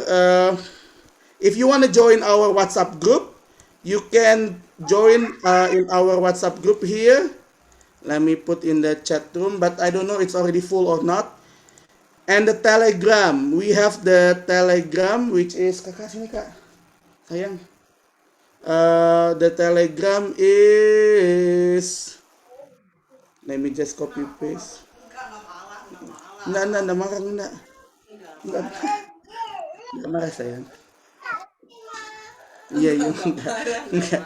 if you want to join our WhatsApp group, you can join in our WhatsApp group here. Let me put in the chat room, but I don't know it's already full or not. And the Telegram, we have the Telegram, which is kakak sini kak, sayang. The Telegram is, let me just copy paste. Enggak marah enggak. Enggak marah sayang. Iya, enggak.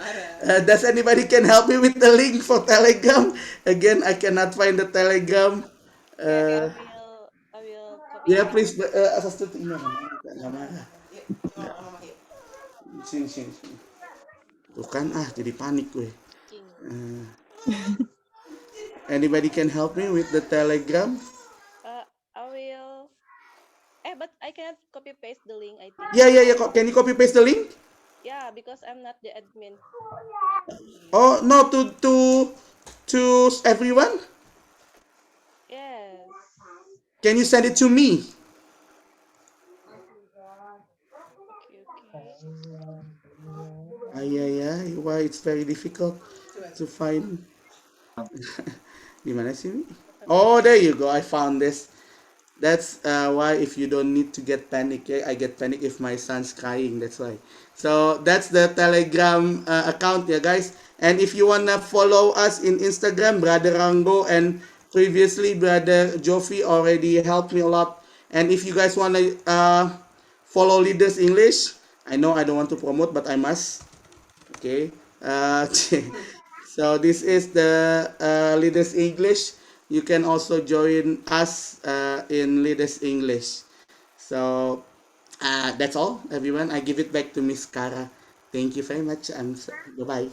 Does anybody can help me with the link for Telegram? Again, I cannot find the Telegram. Okay, Uh, I will copy yeah, the link. please. Asas tuh enggak marah. Sini. Tuh kan, jadi panik gue. King. Anybody can help me with the Telegram? I will. But I cannot copy paste the link. I think. Yeah. Can you copy paste the link? Yeah, because I'm not the admin. Oh no, to everyone. Yes. Can you send it to me? Okay. Ay. Why it's very difficult to find. Di mana sih? Oh, there you go. I found this. That's why if you don't need to get panic, yeah? I get panic if my son's crying. That's why. So that's the Telegram account, yeah, guys. And if you wanna follow us in Instagram, Brother Rango and previously Brother Jofi already helped me a lot. And if you guys wanna follow Leaders English, I know I don't want to promote, but I must. Okay. So this is the Leaders English. you can also join us in Leaders English. So that's all, everyone. I give it back to Miss Kara. Thank you very much. Bye-bye.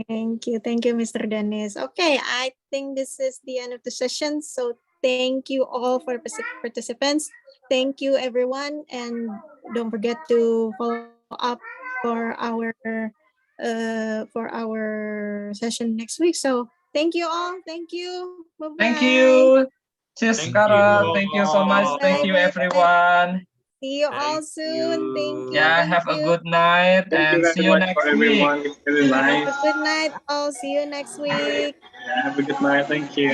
Thank you, Mr. Dennis. Okay, I think this is the end of the session. So thank you all for participants. Thank you, everyone, and don't forget to follow up for our session next week. So thank you all. Thank you. Bye-bye. Thank you. Cheers, Thank Kara. you. Thank you so much. Thank you, Bye-bye. everyone. See you all soon. Thank you. Yeah, Thank have a you. good night Thank you and see very you much next for week. everyone. It's really Have nice. a good night. I'll see you next week. Yeah, have a good night. Thank you.